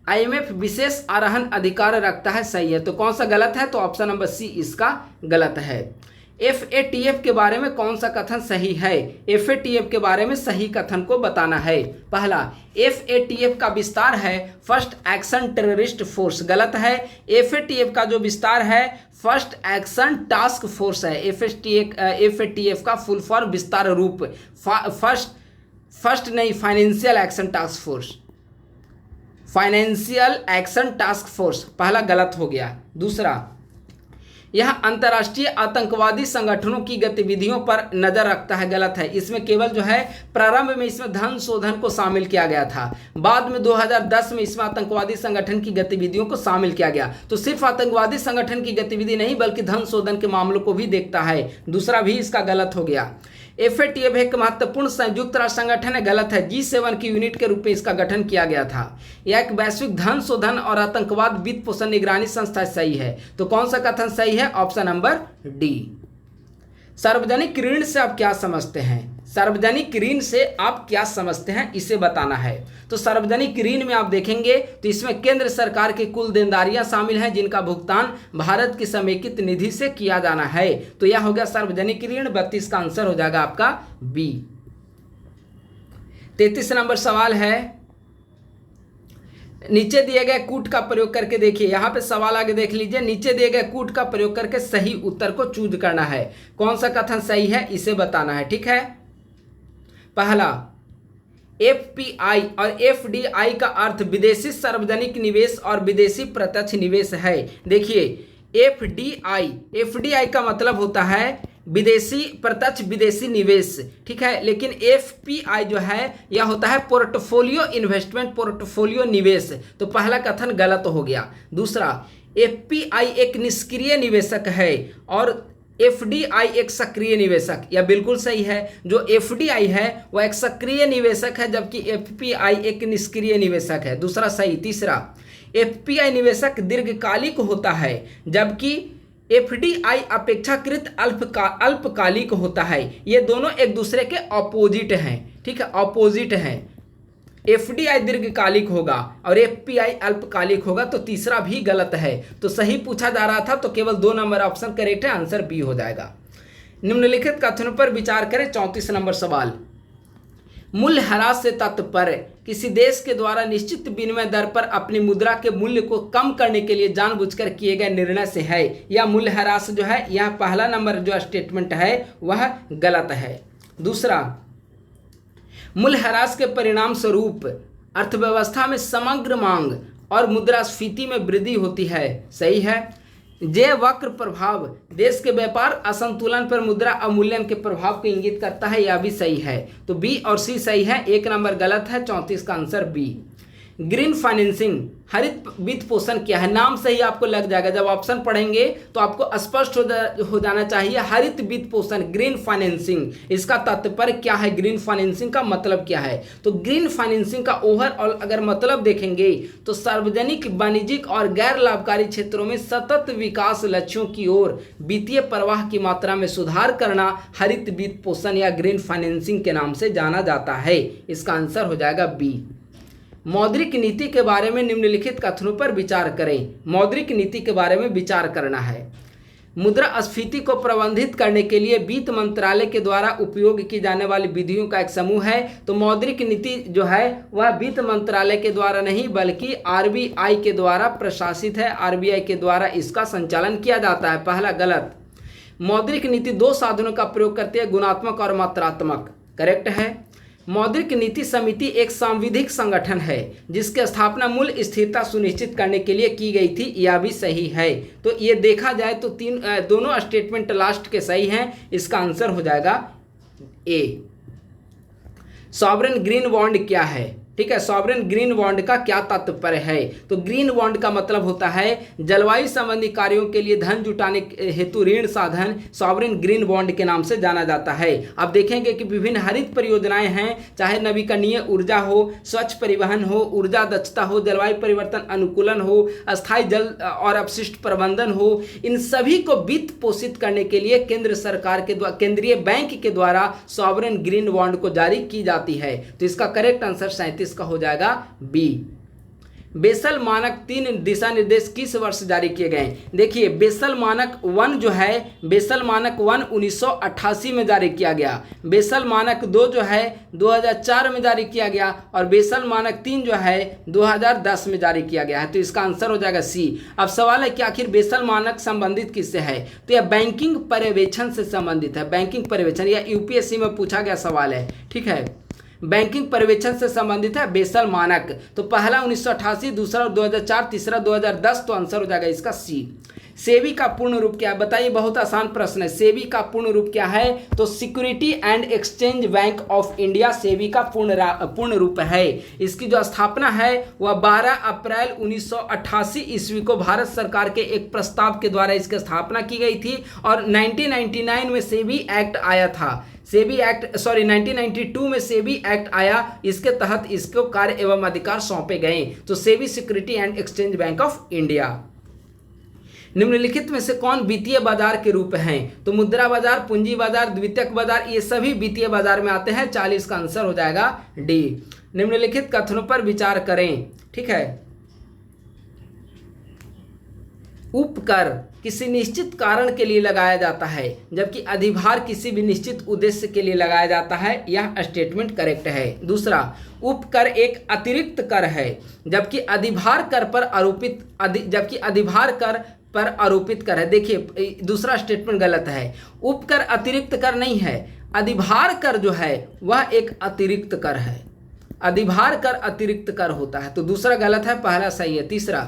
आईएमएफ विशेष आरोहण अधिकार रखता है। सही है। तो कौन सा गलत है? तो ऑप्शन नंबर सी इसका गलत है। एफएटीएफ के बारे में कौन सा कथन सही है? एफएटीएफ के बारे में सही कथन को बताना है। पहला, एफएटीएफ का विस्तार है फर्स्ट एक्शन टेररिस्ट फोर्स। गलत है। एफएटीएफ का जो विस्तार है फर्स्ट एक्शन टास्क फोर्स है। एफएटीएफ का फुल फॉर्म विस्तार रूप फर्स्ट नहीं, financial action task force. Financial action task force पहला गलत हो गया। दूसरा, यह अंतर्राष्ट्रीय आतंकवादी संगठनों की गतिविधियों पर नजर रखता है। गलत है। इसमें केवल जो है प्रारंभ में इसमें धन शोधन को शामिल किया गया था, बाद में 2010 में इसमें आतंकवादी संगठन की गतिविधियों को शामिल किया गया। तो सिर्फ आतंकवादी संगठन की गतिविधि नहीं बल्कि धन शोधन के मामलों को भी देखता है। दूसरा भी इसका गलत हो गया। एफएटीएफ एक महत्वपूर्ण संयुक्त राष्ट्र संगठन है। गलत है। G7 की यूनिट के रूप में इसका गठन किया गया था। यह एक वैश्विक धन शोधन और आतंकवाद वित्त पोषण निगरानी संस्था सही है। तो कौन सा कथन सही है? Option number D. सार्वजनिक ऋण से आप क्या समझते हैं? सार्वजनिक ऋण से आप क्या समझते हैं इसे बताना है। तो सार्वजनिक ऋण में आप देखेंगे तो इसमें केंद्र सरकार की कुल देनदारियां शामिल हैं जिनका भुगतान भारत की समेकित निधि से किया जाना है। तो यह हो गया सार्वजनिक ऋण। 32 का आंसर हो जाएगा आपका बी। 33 नंबर सवाल है। नीचे दिए गए कूट का प्रयोग करके देखिए। यहाँ पे सवाल आगे देख लीजिए। नीचे दिए गए कूट का प्रयोग करके सही उत्तर को चूज करना है। कौन सा कथन सही है इसे बताना है। ठीक है। पहला, एफपीआई और एफडीआई का अर्थ विदेशी सार्वजनिक निवेश और विदेशी प्रत्यक्ष निवेश है। देखिए, एफडीआई का मतलब होता है विदेशी प्रत्यक्ष विदेशी निवेश। ठीक है। लेकिन एफपीआई जो है यह होता है पोर्टफोलियो इन्वेस्टमेंट, पोर्टफोलियो निवेश। तो पहला कथन गलत हो गया। दूसरा, एफपीआई एक निष्क्रिय निवेशक है और एफडीआई एक सक्रिय निवेशक, यह बिल्कुल सही है। जो एफडीआई है वह एक सक्रिय निवेशक है, जबकि एफपीआई एक निष्क्रिय निवेशक है। दूसरा सही। तीसरा, एफपीआई दीर्घकालिक होता है, जबकि एफडीआई अपेक्षाकृत अल्पकालिक होता है। ये दोनों एक दूसरे के ऑपोजिट हैं, ठीक है, ऑपोजिट हैं। एफडीआई दीर्घकालिक होगा और एफपीआई अल्पकालिक होगा, तो तीसरा भी गलत है। तो सही पूछा जा रहा था, तो केवल 2 नंबर ऑप्शन करेक्ट है, आंसर बी हो जाएगा। निम्नलिखित कथनों पर विचार करें। 34 नंबर सवाल, मूल्यह्रास से तात्पर्य किसी देश के द्वारा निश्चित विनिमय दर पर अपनी मुद्रा के मूल्य को कम करने के लिए जानबूझकर किए गए निर्णय से है, या मूल्यह्रास जो है, यह पहला नंबर जो स्टेटमेंट है वह गलत है। दूसरा, मूल्यह्रास के परिणाम स्वरूप अर्थव्यवस्था में समग्र मांग और मुद्रास्फीति में वृद्धि होती है, सही है। जे वक्र प्रभाव देश के व्यापार असंतुलन पर मुद्रा अवमूल्यन के प्रभाव को इंगित करता है, यह भी सही है। तो बी और सी सही है, 1 नंबर गलत है। 34 का आंसर बी। ग्रीन फाइनेंसिंग, हरित वित्त पोषण क्या है? नाम से ही आपको लग जाएगा, जब ऑप्शन पढ़ेंगे तो आपको स्पष्ट हो जाना चाहिए। हरित वित्त पोषण, ग्रीन फाइनेंसिंग, इसका तात्पर्य क्या है? ग्रीन फाइनेंसिंग का मतलब क्या है? तो ग्रीन फाइनेंसिंग का ओवरऑल अगर मतलब देखेंगे तो सार्वजनिक, वाणिज्यिक और गैर लाभकारी क्षेत्रों में सतत विकास लक्ष्यों की ओर वित्तीय प्रवाह की मात्रा में सुधार करना हरित वित्त पोषण या ग्रीन फाइनेंसिंग के नाम से जाना जाता है। इसका आंसर हो जाएगा बी। मौद्रिक नीति के बारे में निम्नलिखित कथनों पर विचार करें। मौद्रिक नीति के बारे में विचार करना है। मुद्रास्फीति को प्रबंधित करने के लिए वित्त मंत्रालय के द्वारा उपयोग की जाने वाली विधियों का एक समूह है। तो मौद्रिक नीति जो है वह वित्त मंत्रालय के द्वारा नहीं बल्कि आरबीआई के द्वारा प्रशासित है। आरबीआई के द्वारा इसका संचालन किया जाता है। पहला गलत। मौद्रिक नीति 2 साधनों का प्रयोग करती है, गुणात्मक और मात्रात्मक, करेक्ट है। मौद्रिक नीति समिति एक सांविधिक संगठन है जिसकी स्थापना मूल्य स्थिरता सुनिश्चित करने के लिए की गई थी, यह भी सही है। तो ये देखा जाए तो दोनों स्टेटमेंट लास्ट के सही हैं। इसका आंसर हो जाएगा ए। सॉवरेन ग्रीन बॉन्ड क्या है? ठीक है, सॉवरेन ग्रीन बॉन्ड का क्या तात्पर्य है? तो ग्रीन बॉन्ड का मतलब होता है जलवायु संबंधी कार्यों के लिए धन जुटाने हेतु ऋण साधन सॉवरेन ग्रीन बॉन्ड के नाम से जाना जाता है। आप देखेंगे कि विभिन्न हरित परियोजनाएं हैं, चाहे नवीकरणीय ऊर्जा हो, स्वच्छ परिवहन हो, ऊर्जा दक्षता हो, जलवायु परिवर्तन अनुकूलन हो, अस्थायी जल और अपशिष्ट प्रबंधन हो, इन सभी को वित्त पोषित करने के लिए केंद्र सरकार के द्वारा, केंद्रीय बैंक के द्वारा सॉवरेन ग्रीन बॉन्ड को जारी की जाती है। तो इसका करेक्ट आंसर 37 का हो जाएगा बी। बेसल मानक 3 दिशा निर्देश किस वर्ष जारी किए गए? देखिए, बेसल मानक 1 जो है, बेसल मानक 1 1988 में जारी किया गया। बेसल मानक 2 जो है 2004 में जारी किया गया और बेसल मानक 3 जो है 2010 में जारी किया गया है। तो इसका आंसर हो जाएगा सी। अब सवाल है कि आखिर बेसल मानक संबंधित किससे है? तो यह बैंकिंग पर्यवेक्षण से संबंधित है। बैंकिंग पर्यवेक्षण, यह यूपीएससी में पूछा गया सवाल है, ठीक है। बैंकिंग पर्यवेक्षण से संबंधित है बेसल मानक। तो पहला 1988, दूसरा 2004, तीसरा 2010। तो आंसर हो जाएगा इसका सी। सेबी का पूर्ण रूप क्या है? बताइए, बहुत आसान प्रश्न है। सेबी का पूर्ण रूप क्या है? तो security and exchange bank of India SEBI का पूर्ण रूप है। इसकी जो स्थापना है वह 12 अप्रैल 1988 ईस्वी को भारत सरकार के एक प्रस्ताव के द्वारा इसकी स्थापना की गई थी और 1999 में सेबी एक्ट आया था। 1992 में सेबी एक्ट आया, इसके तहत इसको कार्य एवं अधिकार सौंपे गए। तो SEBI security and exchange bank of India. निम्नलिखित में से कौन वित्तीय बाजार के रूप हैं? तो मुद्रा बाजार, पूंजी बाजार, द्वितीयक बाजार, ये सभी वित्तीय बाजार में आते हैं। 40 का आंसर हो जाएगा डी। निम्नलिखित कथनों पर विचार करें, ठीक है। उपकर किसी निश्चित कारण के लिए लगाया जाता है जबकि अधिभार किसी भी निश्चित उद्देश्य के लिए लगाया जाता है, यह स्टेटमेंट करेक्ट है। दूसरा, उपकर एक अतिरिक्त कर है जबकि अधिभार कर पर आरोपित कर है। देखिए, दूसरा स्टेटमेंट गलत है। उपकर अतिरिक्त कर नहीं है, अधिभार कर जो है वह एक अतिरिक्त कर है। अधिभार कर अतिरिक्त कर होता है। तो दूसरा गलत है, पहला सही है। तीसरा,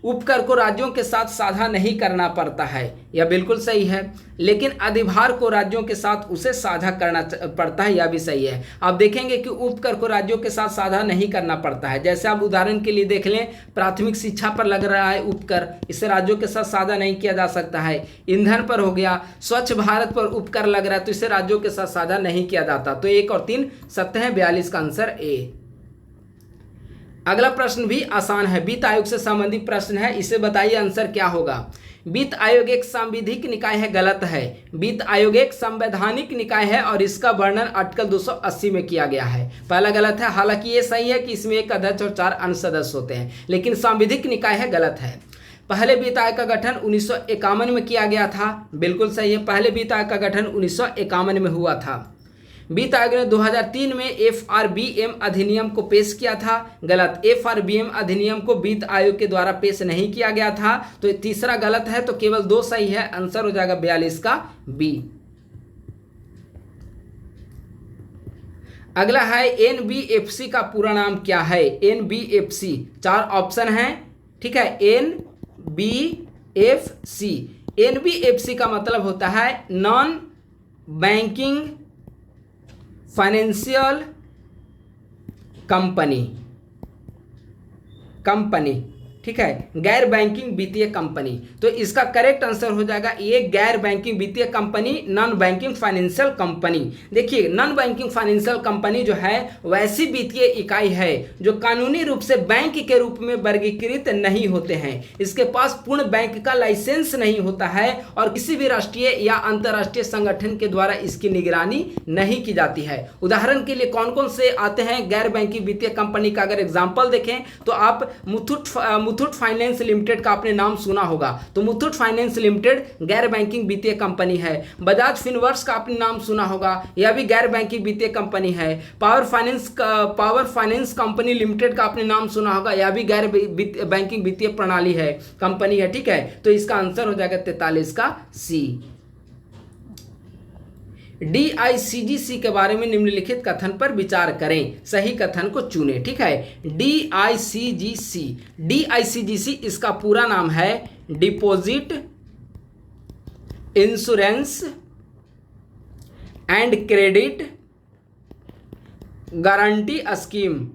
उपकर को राज्यों के साथ साझा नहीं करना पड़ता है, यह बिल्कुल सही है। लेकिन अधिभार को राज्यों के साथ उसे साझा करना पड़ता है, यह भी सही है। आप देखेंगे कि उपकर को राज्यों के साथ साझा नहीं करना पड़ता है। जैसे आप उदाहरण के लिए देख लें, प्राथमिक शिक्षा पर लग रहा है उपकर, इसे राज्यों के साथ साझा नहीं किया जा सकता है। ईंधन पर हो गया, स्वच्छ भारत पर उपकर लग रहा है, तो इसे राज्यों के साथ साझा नहीं किया जाता। तो 1 और 3 सत्य है, 42 का आंसर ए। अगला प्रश्न भी आसान है, वित्त आयोग से संबंधित प्रश्न है, इसे बताइए आंसर क्या होगा। वित्त आयोग एक सांविधिक निकाय है, गलत है। वित्त आयोग एक संवैधानिक निकाय है और इसका वर्णन आर्टिकल 280 में किया गया है। पहला गलत है, हालांकि ये सही है कि इसमें एक अध्यक्ष और 4 अन्य सदस्य होते हैं, लेकिन सांविधिक निकाय है, गलत है। पहले वित्त आयोग का गठन 1951 में किया गया था, बिल्कुल सही है। पहले वित्त आयोग का गठन 1951 में हुआ था। वित्त आयोग ने 2003 में FRBM अधिनियम को पेश किया था, गलत। FRBM अधिनियम को वित्त आयोग के द्वारा पेश नहीं किया गया था, तो तीसरा गलत है, तो केवल 2 सही है, आंसर हो जाएगा 42 का बी। अगला है NBFC का पूरा नाम क्या है। NBFC 4 ऑप्शन हैं, ठीक है। NBFC का मतलब होता है नॉन बैंकिंग फाइनेंशियल कंपनी, ठीक है, गैर बैंकिंग वित्तीय कंपनी। तो इसका करेक्ट आंसर हो जाएगा ये, गैर बैंकिंग वित्तीय company, non banking financial company. देखिए, नॉन बैंकिंग फाइनेंशियल कंपनी जो है वैसी वित्तीय इकाई है जो कानूनी रूप से बैंक के रूप में वर्गीकृत नहीं होते हैं, इसके पास पूर्ण बैंक का लाइसेंस नहीं होता है और किसी भी राष्ट्रीय या अंतर्राष्ट्रीय संगठन के द्वारा इसकी निगरानी नहीं की जाती है। उदाहरण के लिए कौन कौन से आते हैं गैर बैंकिंग वित्तीय कंपनी का अगर एग्जाम्पल देखें तो आप मुथूट फाइनेंस लिमिटेड का आपने नाम सुना होगा, तो मुथूट फाइनेंस लिमिटेड गैर बैंकिंग वित्तीय कंपनी है। बजाज फिनवर्स का आपने नाम सुना होगा, यह भी गैर बैंकिंग वित्तीय कंपनी है। पावर फाइनेंस कंपनी लिमिटेड का आपने नाम सुना होगा, यह भी गैर बैंकिंग वित्तीय प्रणाली है, कंपनी है, ठीक है। तो इसका आंसर हो जाएगा 43 का सी। DICGC के बारे में निम्नलिखित कथन पर विचार करें, सही कथन को चुनें, ठीक है। DICGC इसका पूरा नाम है deposit insurance and credit guarantee scheme.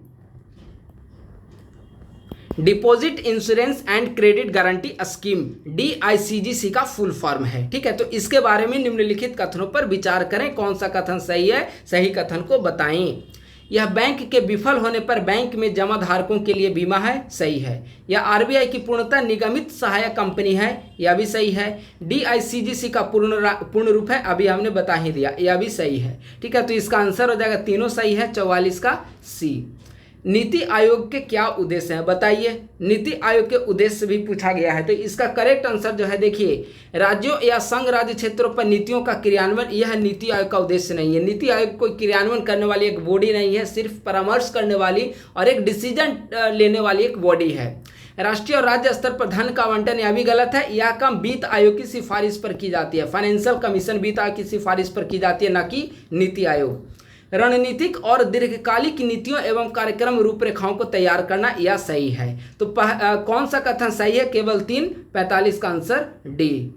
Deposit insurance and credit guarantee scheme DICGC का फुल फॉर्म है, ठीक है। तो इसके बारे में निम्नलिखित कथनों पर विचार करें, कौन सा कथन सही है, सही कथन को बताएं। यह बैंक के विफल होने पर बैंक में जमा धारकों के लिए बीमा है, सही है। यह RBI की पूर्णतः निगमित सहायक कंपनी है, यह भी सही है। DICGC का पूर्ण रूप है, अभी हमने बता ही दिया, यह भी सही है, ठीक है। तो इसका आंसर हो जाएगा, तीनों सही है, 44 का सी। नीति आयोग के क्या उद्देश्य हैं, बताइए। नीति आयोग के उद्देश्य भी पूछा गया है, तो इसका करेक्ट आंसर जो है, देखिए, राज्यों या संघ राज्य क्षेत्रों पर नीतियों का क्रियान्वयन, यह नीति आयोग का उद्देश्य नहीं है। नीति आयोग कोई क्रियान्वयन करने वाली एक बॉडी नहीं है, सिर्फ परामर्श करने वाली और एक डिसीजन लेने वाली एक बॉडी है। राष्ट्रीय और राज्य स्तर पर धन का आवंटन, यह भी गलत है। यह काम वित्त आयोग की सिफारिश पर की जाती है, फाइनेंशियल कमीशन वित्त आयोग की सिफारिश पर की जाती है, न कि नीति आयोग। रणनीतिक और दीर्घकालिक नीतियों एवं कार्यक्रम रूपरेखाओं को तैयार करना, यह सही है। तो कौन सा कथन सही है, केवल 3, 45 का आंसर डी।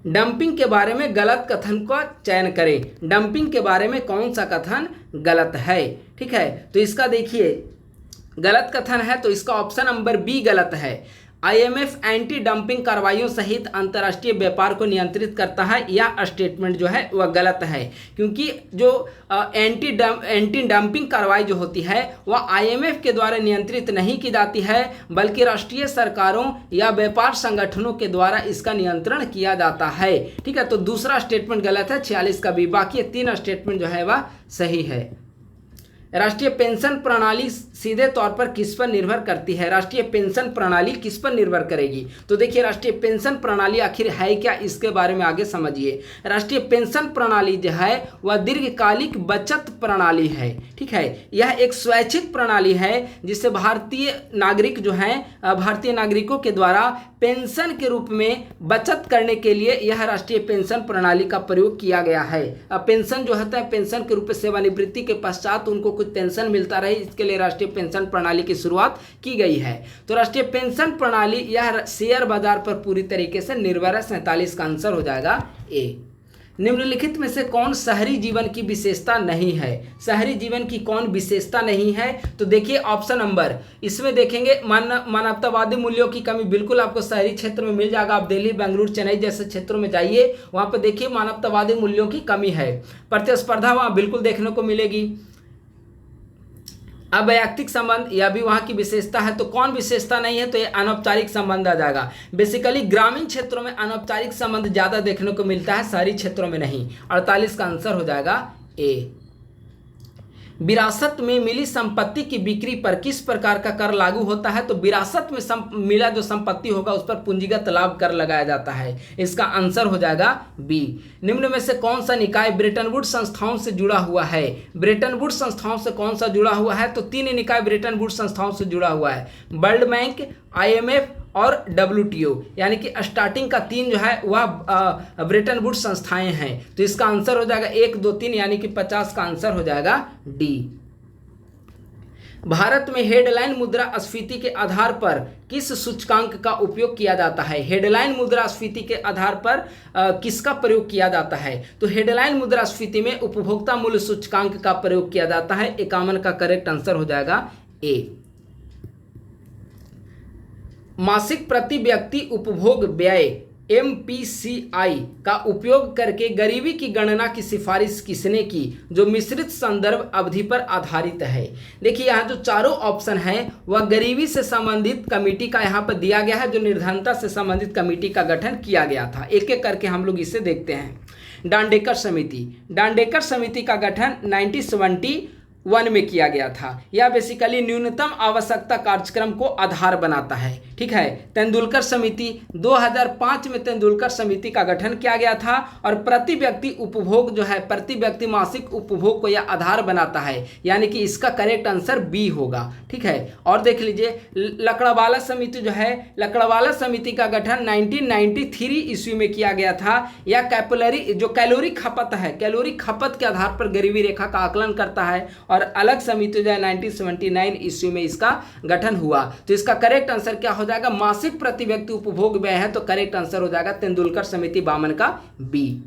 डंपिंग के बारे में गलत कथन का चयन करें। डंपिंग के बारे में कौन सा कथन गलत है, ठीक है। तो इसका देखिए, गलत कथन है, तो इसका ऑप्शन नंबर बी गलत है। IMF एंटी डंपिंग कार्रवाइयों सहित अंतर्राष्ट्रीय व्यापार को नियंत्रित करता है, यह स्टेटमेंट जो है वह गलत है, क्योंकि जो एंटी डंपिंग कार्रवाई जो होती है वह IMF के द्वारा नियंत्रित नहीं की जाती है, बल्कि राष्ट्रीय सरकारों या व्यापार संगठनों के द्वारा इसका नियंत्रण किया जाता है, ठीक है। तो दूसरा स्टेटमेंट गलत है, 46 का भी। बाकी 3 स्टेटमेंट जो है वह सही है। राष्ट्रीय पेंशन प्रणाली सीधे तौर पर किस पर निर्भर करती है। राष्ट्रीय पेंशन प्रणाली किस पर निर्भर करेगी, तो देखिए, राष्ट्रीय पेंशन प्रणाली आखिर है क्या, इसके बारे में आगे समझिए। राष्ट्रीय पेंशन प्रणाली जो है वह दीर्घकालिक बचत प्रणाली है, ठीक है। यह एक स्वैच्छिक प्रणाली है जिससे भारतीय नागरिक जो हैं, भारतीय नागरिकों के द्वारा पेंशन के रूप में बचत करने के लिए यह राष्ट्रीय पेंशन प्रणाली का प्रयोग किया गया है। पेंशन जो होता है, पेंशन के रूप में सेवानिवृत्ति के पश्चात उनको कुछ पेंशन मिलता रहे, इसके लिए राष्ट्रीय पेंशन प्रणाली की शुरुआत की गई है। तो राष्ट्रीय पेंशन प्रणाली यह शेयर बाजार पर पूरी तरीके से निर्भर है। 47 का आंसर हो जाएगा ए। निम्नलिखित में से कौन शहरी जीवन की विशेषता नहीं है? शहरी जीवन की कौन विशेषता नहीं है? तो देखिए ऑप्शन नंबर, इसमें देखेंगे मानवतावादी मूल्यों की कमी बिल्कुल आपको शहरी क्षेत्र में मिल जाएगा। आप दिल्ली, बेंगलुरु, चेन्नई जैसे क्षेत्रों में जाइए, वहाँ पर देखिए मानवतावादी मूल्यों की कमी है। प्रतिस्पर्धा वहाँ बिल्कुल देखने को मिलेगी। अवैयक्तिक संबंध, यह भी वहाँ की विशेषता है। तो कौन विशेषता नहीं है? तो ये अनौपचारिक संबंध आ जाएगा। बेसिकली ग्रामीण क्षेत्रों में अनौपचारिक संबंध ज़्यादा देखने को मिलता है, शहरी क्षेत्रों में नहीं। 48 का आंसर हो जाएगा ए। विरासत में मिली संपत्ति की बिक्री पर किस प्रकार का कर लागू होता है? तो विरासत में मिला जो संपत्ति होगा उस पर पूंजीगत लाभ कर लगाया जाता है। इसका आंसर हो जाएगा बी। निम्न में से कौन सा निकाय ब्रेटन वुड्स संस्थाओं से जुड़ा हुआ है? ब्रेटन वुड्स संस्थाओं से कौन सा जुड़ा हुआ है? तो 3 निकाय ब्रेटन वुड्स संस्थाओं से जुड़ा हुआ है, वर्ल्ड बैंक, IMF और WTO, यानी कि स्टार्टिंग का 3 जो है वह ब्रेटन वुड्स संस्थाएं हैं। तो इसका आंसर हो जाएगा 1, 2, 3, यानी कि 50 का आंसर हो जाएगा डी। भारत में हेडलाइन मुद्रास्फीति के आधार पर किस सूचकांक का उपयोग किया जाता है? हेडलाइन मुद्रास्फीति के आधार पर किसका प्रयोग किया जाता है? तो हेडलाइन मुद्रास्फीति में उपभोक्ता मूल्य सूचकांक का प्रयोग किया जाता है। 51 का करेक्ट आंसर हो जाएगा ए। मासिक प्रति व्यक्ति उपभोग व्यय MPCI का उपयोग करके गरीबी की गणना की सिफारिश किसने की, जो मिश्रित संदर्भ अवधि पर आधारित है? देखिए यहाँ जो चारों ऑप्शन हैं वह गरीबी से संबंधित कमेटी का यहाँ पर दिया गया है, जो निर्धनता से संबंधित कमेटी का गठन किया गया था। एक एक करके हम लोग इसे देखते हैं। डांडेकर समिति, डांडेकर समिति का गठन 1971 में किया गया था। यह बेसिकली न्यूनतम आवश्यकता कार्यक्रम को आधार बनाता है। ठीक है। तेंदुलकर समिति 2005 में तेंदुलकर समिति का गठन किया गया था और प्रति व्यक्ति उपभोग जो है, प्रति व्यक्ति मासिक उपभोग को यह आधार बनाता है, यानी कि इसका करेक्ट आंसर बी होगा। ठीक है। और देख लीजिए लकड़वाला समिति जो है, लकड़वाला समिति का गठन 1993 ईस्वी में किया गया था। यह कैलोरी खपत है, कैलोरी खपत के आधार पर गरीबी रेखा का आकलन करता है। और अलग समिति जो है 1979 ईस्वी में इसका गठन हुआ। तो इसका करेक्ट आंसर क्या हो जाएगा? मासिक प्रति व्यक्ति उपभोग व्यय है, तो करेक्ट आंसर हो जाएगा तेंदुलकर समिति 52 का बी।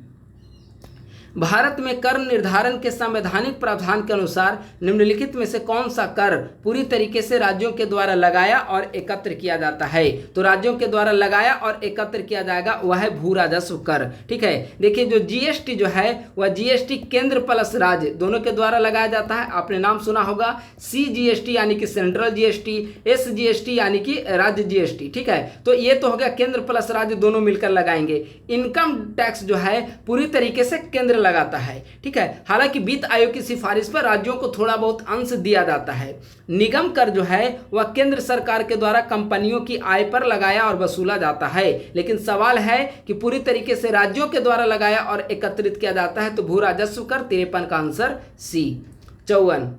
भारत में कर निर्धारण के संवैधानिक प्रावधान के अनुसार निम्नलिखित में से कौन सा कर पूरी तरीके से राज्यों के द्वारा लगाया और एकत्र किया जाता है? तो राज्यों के द्वारा लगाया और एकत्र किया जाएगा वह है भू राजस्व कर। ठीक है। देखिए जो GST जो है वह GST केंद्र प्लस राज्य दोनों के द्वारा लगाया जाता है। आपने नाम सुना होगा CGST यानी कि सेंट्रल GST, SGST यानी कि राज्य GST। ठीक है। तो ये तो हो गया केंद्र प्लस राज्य दोनों मिलकर लगाएंगे। इनकम टैक्स जो है पूरी तरीके से केंद्र लगाता है। ठीक है। हालांकि वित्त आयोग की सिफारिश पर राज्यों को थोड़ा बहुत अंश दिया जाता है। निगम कर जो है वह केंद्र सरकार के द्वारा कंपनियों की आय पर लगाया और वसूला जाता है। लेकिन सवाल है कि पूरी तरीके से राज्यों के द्वारा लगाया और एकत्रित किया जाता है, तो भू राजस्व कर 53 का आंसर सी। 54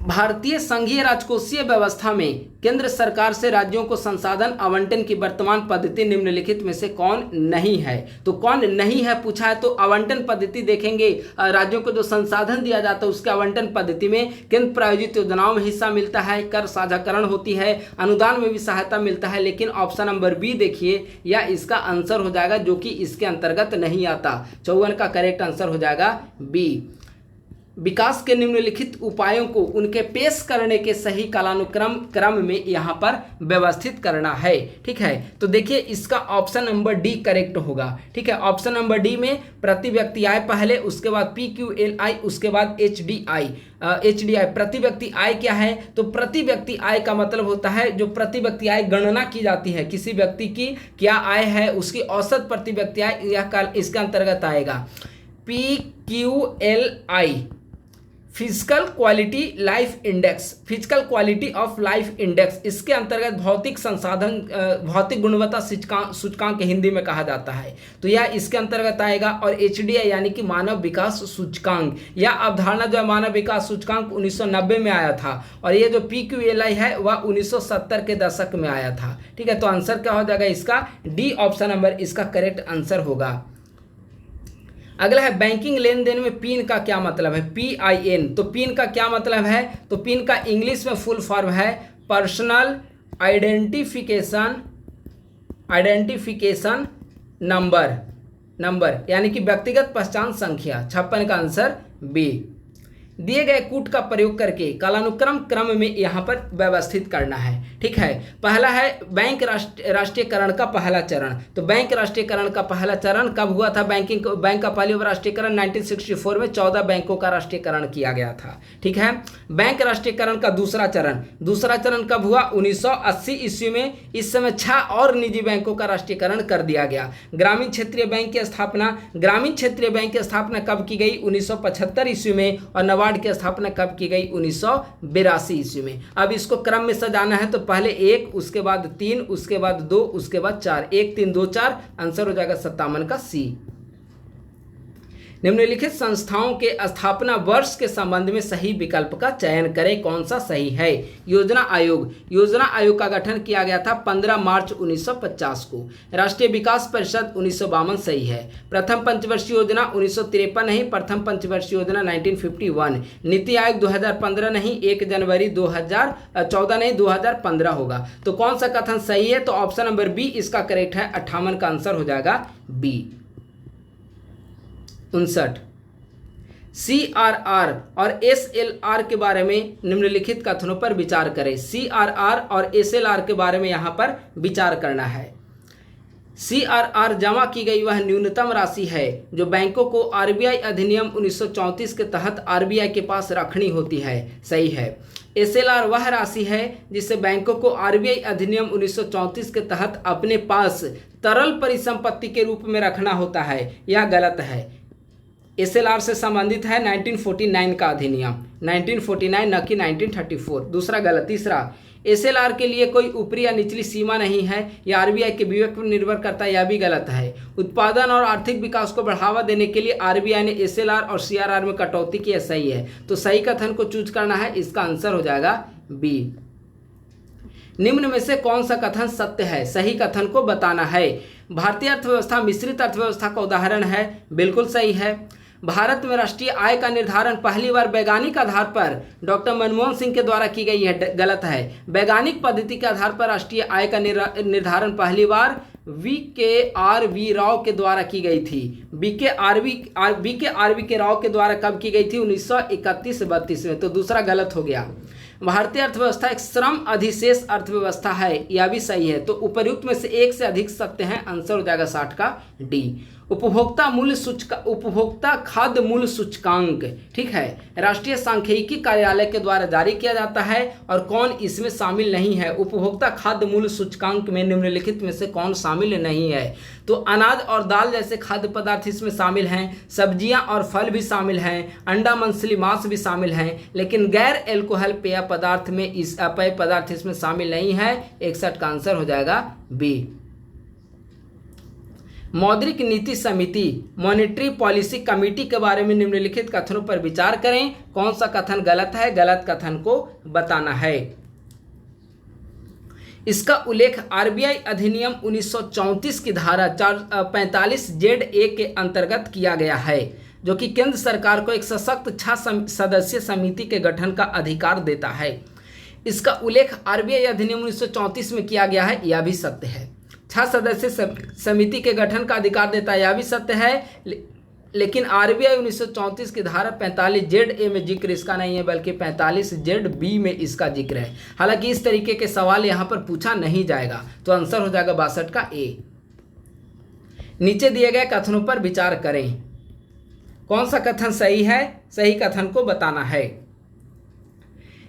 भारतीय संघीय राजकोषीय व्यवस्था में केंद्र सरकार से राज्यों को संसाधन आवंटन की वर्तमान पद्धति निम्नलिखित में से कौन नहीं है? तो कौन नहीं है पूछा है, तो आवंटन पद्धति देखेंगे, राज्यों को जो संसाधन दिया जाता है उसके आवंटन पद्धति में केंद्र प्रायोजित योजनाओं में हिस्सा मिलता है, कर साझाकरण होती है, अनुदान में भी सहायता मिलता है। लेकिन ऑप्शन नंबर बी देखिए, या इसका आंसर हो जाएगा जो कि इसके अंतर्गत नहीं आता। 54 का करेक्ट आंसर हो जाएगा बी। विकास के निम्नलिखित उपायों को उनके पेश करने के सही कालानुक्रम में यहाँ पर व्यवस्थित करना है। ठीक है। तो देखिए इसका ऑप्शन नंबर डी करेक्ट होगा। ठीक है। ऑप्शन नंबर डी में प्रति व्यक्ति आय पहले, उसके बाद PQLI, उसके बाद HDI। प्रति व्यक्ति आय क्या है? तो प्रति व्यक्ति आय का मतलब होता है जो प्रति व्यक्ति आय गणना की जाती है, किसी व्यक्ति की क्या आय है उसकी औसत प्रति व्यक्ति आय, यह इसके अंतर्गत आएगा। PQLI physical quality life index, physical quality of life index, इसके अंतर्गत भौतिक संसाधन भौतिक गुणवत्ता सूचकांक हिंदी में कहा जाता है, तो यह इसके अंतर्गत आएगा। और HDI यानी कि मानव विकास सूचकांक, यह अवधारणा जो है मानव विकास सूचकांक 1990 में आया था और ये जो PQLI है वह 1970 के दशक में आया था। ठीक है। तो आंसर क्या हो जाएगा इसका? डी ऑप्शन नंबर इसका करेक्ट आंसर होगा। अगला है बैंकिंग लेन देन में पिन का क्या मतलब है, PIN। तो पिन का क्या मतलब है, तो पिन का इंग्लिश में फुल फॉर्म है पर्सनल आइडेंटिफिकेशन नंबर यानी कि व्यक्तिगत पहचान संख्या। 56 का आंसर बी। दिए गए कूट का प्रयोग करके कालानुक्रम क्रम में यहाँ पर व्यवस्थित करना है। ठीक है, पहला है बैंक राष्ट्रीयकरण का पहला चरण। तो बैंक राष्ट्रीयकरण का पहला चरण कब हुआ था, बैंक का पहली बार राष्ट्रीयकरण 1964 में 14 बैंकों का राष्ट्रीयकरण किया गया था। ठीक है, बैंक राष्ट्रीयकरण का दूसरा चरण कब हुआ, 1980 ईस्वी में। इस समय 6 और निजी बैंकों का राष्ट्रीयकरण कर दिया गया। ग्रामीण क्षेत्रीय बैंक की स्थापना कब की गई, 1975 ईस्वी में। और नाबार्ड की स्थापना कब की गई, 1982 ईस्वी में। अब इसको क्रम में सजाना है, तो पहले 1, उसके बाद 3, उसके बाद 2, उसके बाद 4। 1 3 2 4, आंसर हो जाएगा 57 का सी। निम्नलिखित संस्थाओं के स्थापना वर्ष के संबंध में सही विकल्प का चयन करें, कौन सा सही है। योजना आयोग का गठन किया गया था 15 मार्च 1950 को। राष्ट्रीय विकास परिषद 1952 सही है। प्रथम पंचवर्षीय योजना 1953 नहीं, प्रथम पंचवर्षीय योजना 1951। नीति आयोग 2015 नहीं, 1 जनवरी 2014 नहीं, 2015 होगा। तो कौन सा कथन सही है, तो ऑप्शन नंबर बी इसका करेक्ट है। 58 का आंसर हो जाएगा बी। 59, CRR और SLR के बारे में निम्नलिखित कथनों पर विचार करें। CRR और SLR के बारे में यहाँ पर विचार करना है। CRR जमा की गई वह न्यूनतम राशि है जो बैंकों को RBI अधिनियम 1934 के तहत RBI के पास रखनी होती है, सही है। SLR वह राशि है जिसे बैंकों को RBI अधिनियम 1934 के तहत अपने पास तरल परिसंपत्ति के रूप में रखना होता है, यह गलत है। SLR से संबंधित है 1949 का अधिनियम, 1949 न कि 1934। दूसरा गलत। तीसरा, SLR के लिए कोई ऊपरी या निचली सीमा नहीं है, यह RBI के विवेक पर निर्भर करता है, यह भी गलत है। उत्पादन और आर्थिक विकास को बढ़ावा देने के लिए RBI ने SLR और CRR में कटौती की, सही है। तो सही कथन को चूज करना है, इसका आंसर हो जाएगा बी। निम्न में से कौन सा कथन सत्य है, सही कथन को बताना है। भारतीय अर्थव्यवस्था मिश्रित अर्थव्यवस्था का उदाहरण है, बिल्कुल सही है। भारत में राष्ट्रीय आय का निर्धारण पहली बार वैज्ञानिक आधार पर डॉक्टर मनमोहन सिंह के द्वारा की गई है, गलत है। वैज्ञानिक पद्धति के आधार पर राष्ट्रीय आय का निर्धारण पहली बार VKRV राव के द्वारा की गई थी। VKRV राव के द्वारा कब की गई थी, 1931-32 में। तो दूसरा गलत हो गया। भारतीय अर्थव्यवस्था एक श्रम अधिशेष अर्थव्यवस्था है, यह भी सही है। तो उपर्युक्त में से एक से अधिक सत्य हैं, आंसर हो जाएगा 60 का डी। उपभोक्ता खाद्य मूल्य सूचकांक, ठीक है, राष्ट्रीय सांख्यिकी कार्यालय के द्वारा जारी किया जाता है और कौन इसमें शामिल नहीं है। उपभोक्ता खाद्य मूल्य सूचकांक में निम्नलिखित में से कौन शामिल नहीं है, तो अनाज और दाल जैसे खाद्य पदार्थ इसमें शामिल हैं, सब्जियां और फल भी शामिल हैं, अंडा मछली मांस भी शामिल हैं, लेकिन गैर एल्कोहल पेय पदार्थ में पेय पदार्थ इसमें शामिल नहीं है। 61 का आंसर हो जाएगा बी। मौद्रिक नीति समिति मॉनेटरी पॉलिसी कमेटी के बारे में निम्नलिखित कथनों पर विचार करें, कौन सा कथन गलत है, गलत कथन को बताना है। इसका उल्लेख RBI अधिनियम 1934 की धारा 45ZA के अंतर्गत किया गया है, जो कि केंद्र सरकार को एक सशक्त 6 सदस्यीय समिति के गठन का अधिकार देता है। इसका उल्लेख RBI अधिनियम 1934 में किया गया है, यह भी सत्य है। 6 सदस्यीय समिति के गठन का अधिकार देता है, यह भी सत्य है। लेकिन RBI 1934 की धारा 45ZA में जिक्र इसका नहीं है, बल्कि 45ZB में इसका जिक्र है। हालांकि इस तरीके के सवाल यहाँ पर पूछा नहीं जाएगा, तो आंसर हो जाएगा 62 का ए। नीचे दिए गए कथनों पर विचार करें, कौन सा कथन सही है, सही कथन को बताना है।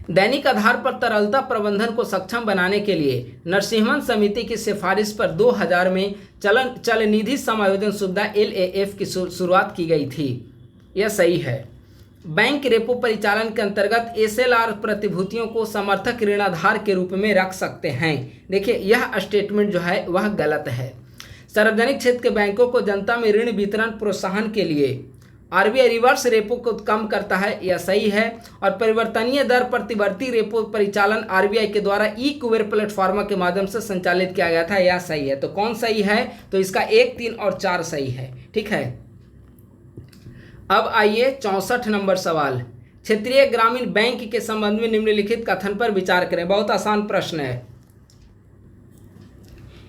दैनिक आधार पर तरलता प्रबंधन को सक्षम बनाने के लिए नरसिम्हन समिति की सिफारिश पर 2000 में चल निधि समायोजन सुविधा LAF की शुरुआत की गई थी, यह सही है। बैंक रेपो परिचालन के अंतर्गत SLR प्रतिभूतियों को समर्थक ऋणाधार के रूप में रख सकते हैं। देखिए, यह स्टेटमेंट जो है वह गलत है। सार्वजनिक क्षेत्र के बैंकों को जनता में ऋण वितरण प्रोत्साहन के लिए RBI रिवर्स रेपो को कम करता है, यह सही है। और परिवर्तनीय दर प्रतिवर्ती रेपो परिचालन RBI के द्वारा ई-कुबेर प्लेटफॉर्म के माध्यम से संचालित किया गया था, यह सही है। तो कौन सही है, तो इसका 1, 3 और 4 सही है, ठीक है। अब आइए 64 नंबर सवाल। क्षेत्रीय ग्रामीण बैंक के संबंध में निम्नलिखित कथन पर विचार करें। बहुत आसान प्रश्न है।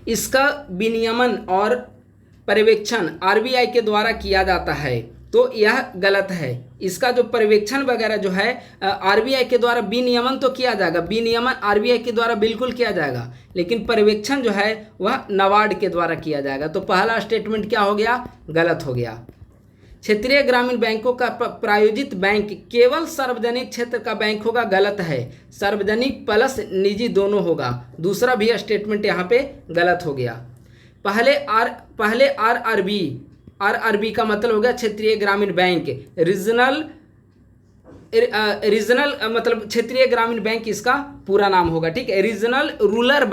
इसका विनियमन और पर्यवेक्षण आरबीआई के द्वारा किया जाता है, तो यह गलत है। इसका जो पर्यवेक्षण वगैरह जो है आरबीआई के द्वारा, विनियमन तो किया जाएगा, विनियमन आरबीआई के द्वारा बिल्कुल किया जाएगा, लेकिन पर्यवेक्षण जो है वह नाबार्ड के द्वारा किया जाएगा। तो पहला स्टेटमेंट क्या हो गया? गलत हो गया। क्षेत्रीय ग्रामीण बैंकों का प्रायोजित बैंक केवल सार्वजनिक क्षेत्र का बैंक होगा, गलत है। सार्वजनिक प्लस निजी दोनों होगा। दूसरा भी स्टेटमेंट यहाँ पे गलत हो गया। पहले आरआरबी का मतलब हो गया क्षेत्रीय ग्रामीण बैंक। रीजनल मतलब क्षेत्रीय ग्रामीण बैंक इसका पूरा नाम होगा, ठीक है। Regional rural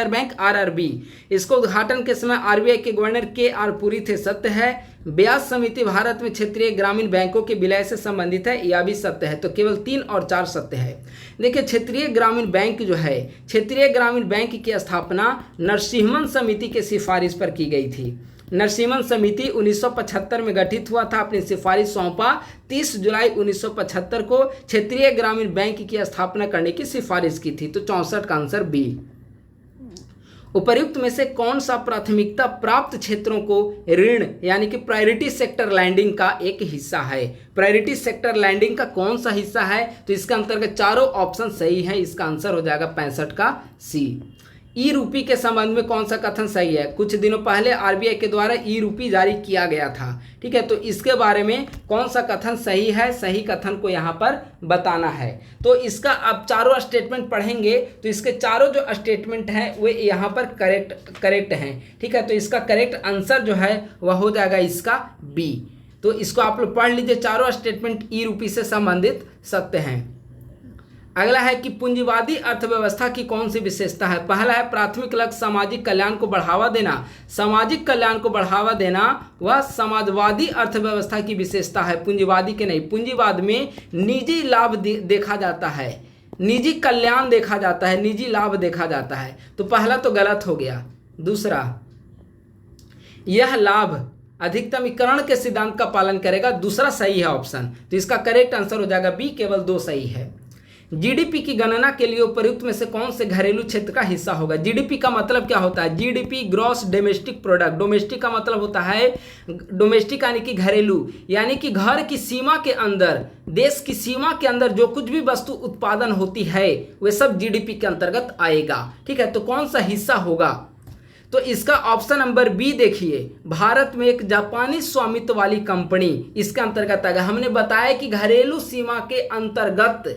bank RRB. इसको उद्घाटन के समय आरबीआई के गवर्नर के.आर. पुरी थे, सत्य है। ब्याज समिति भारत में क्षेत्रीय ग्रामीण बैंकों के विलय से संबंधित है, यह भी सत्य है। तो केवल 3 और 4 सत्य है। देखिए क्षेत्रीय ग्रामीण बैंक जो है, क्षेत्रीय ग्रामीण बैंक की स्थापना नरसिम्हन समिति के सिफारिश पर की गई थी। नरसिम्हन समिति 1975 में गठित हुआ था। अपनी सिफारिश सौंपा 30 जुलाई 1975 को क्षेत्रीय ग्रामीण बैंक की स्थापना करने की सिफारिश की थी। तो 64 का आंसर बी। उपर्युक्त में से कौन सा प्राथमिकता प्राप्त क्षेत्रों को ऋण यानी कि प्रायोरिटी सेक्टर लैंडिंग का एक हिस्सा है? प्रायोरिटी सेक्टर लैंडिंग का कौन सा हिस्सा है? तो इसके अंतर्गत चारों ऑप्शन सही है। इसका आंसर हो जाएगा 65 का सी। ई रूपी के संबंध में कौन सा कथन सही है? कुछ दिनों पहले आरबीआई के द्वारा ई रूपी जारी किया गया था, ठीक है। तो इसके बारे में कौन सा कथन सही है? सही कथन को यहाँ पर बताना है। तो इसका अब चारों स्टेटमेंट पढ़ेंगे तो इसके चारों जो स्टेटमेंट हैं वे यहाँ पर करेक्ट हैं, ठीक है। तो इसका करेक्ट आंसर जो है वह हो जाएगा इसका बी। तो इसको आप लोग पढ़ लीजिए। चारों स्टेटमेंट ई रूपी से संबंधित सत्य हैं। अगला है कि पूंजीवादी अर्थव्यवस्था की कौन सी विशेषता है? पहला है प्राथमिक लक्ष्य सामाजिक कल्याण को बढ़ावा देना। सामाजिक कल्याण को बढ़ावा देना वह समाजवादी अर्थव्यवस्था की विशेषता है, पूंजीवादी के नहीं। पूंजीवाद में निजी लाभ देखा जाता है, निजी कल्याण देखा जाता है, निजी लाभ देखा जाता है। तो पहला तो गलत हो गया। दूसरा, यह लाभ अधिकतमीकरण के सिद्धांत का पालन करेगा, दूसरा सही है ऑप्शन। तो इसका करेक्ट आंसर हो जाएगा बी, केवल 2 सही है। जीडीपी की गणना के लिए उपर्युक्त में से कौन से घरेलू क्षेत्र का हिस्सा होगा? जीडीपी का मतलब क्या होता है? GDP gross domestic product. Domestic का मतलब होता है डोमेस्टिक यानी कि घरेलू, यानी कि घर की सीमा के अंदर, देश की सीमा के अंदर जो कुछ भी वस्तु उत्पादन होती है वे सब जीडीपी के अंतर्गत आएगा, ठीक है। तो कौन सा हिस्सा होगा? तो इसका ऑप्शन नंबर बी देखिए, भारत में एक जापानी स्वामित्व वाली कंपनी इसके अंतर्गत आएगा। हमने बताया कि घरेलू सीमा के अंतर्गत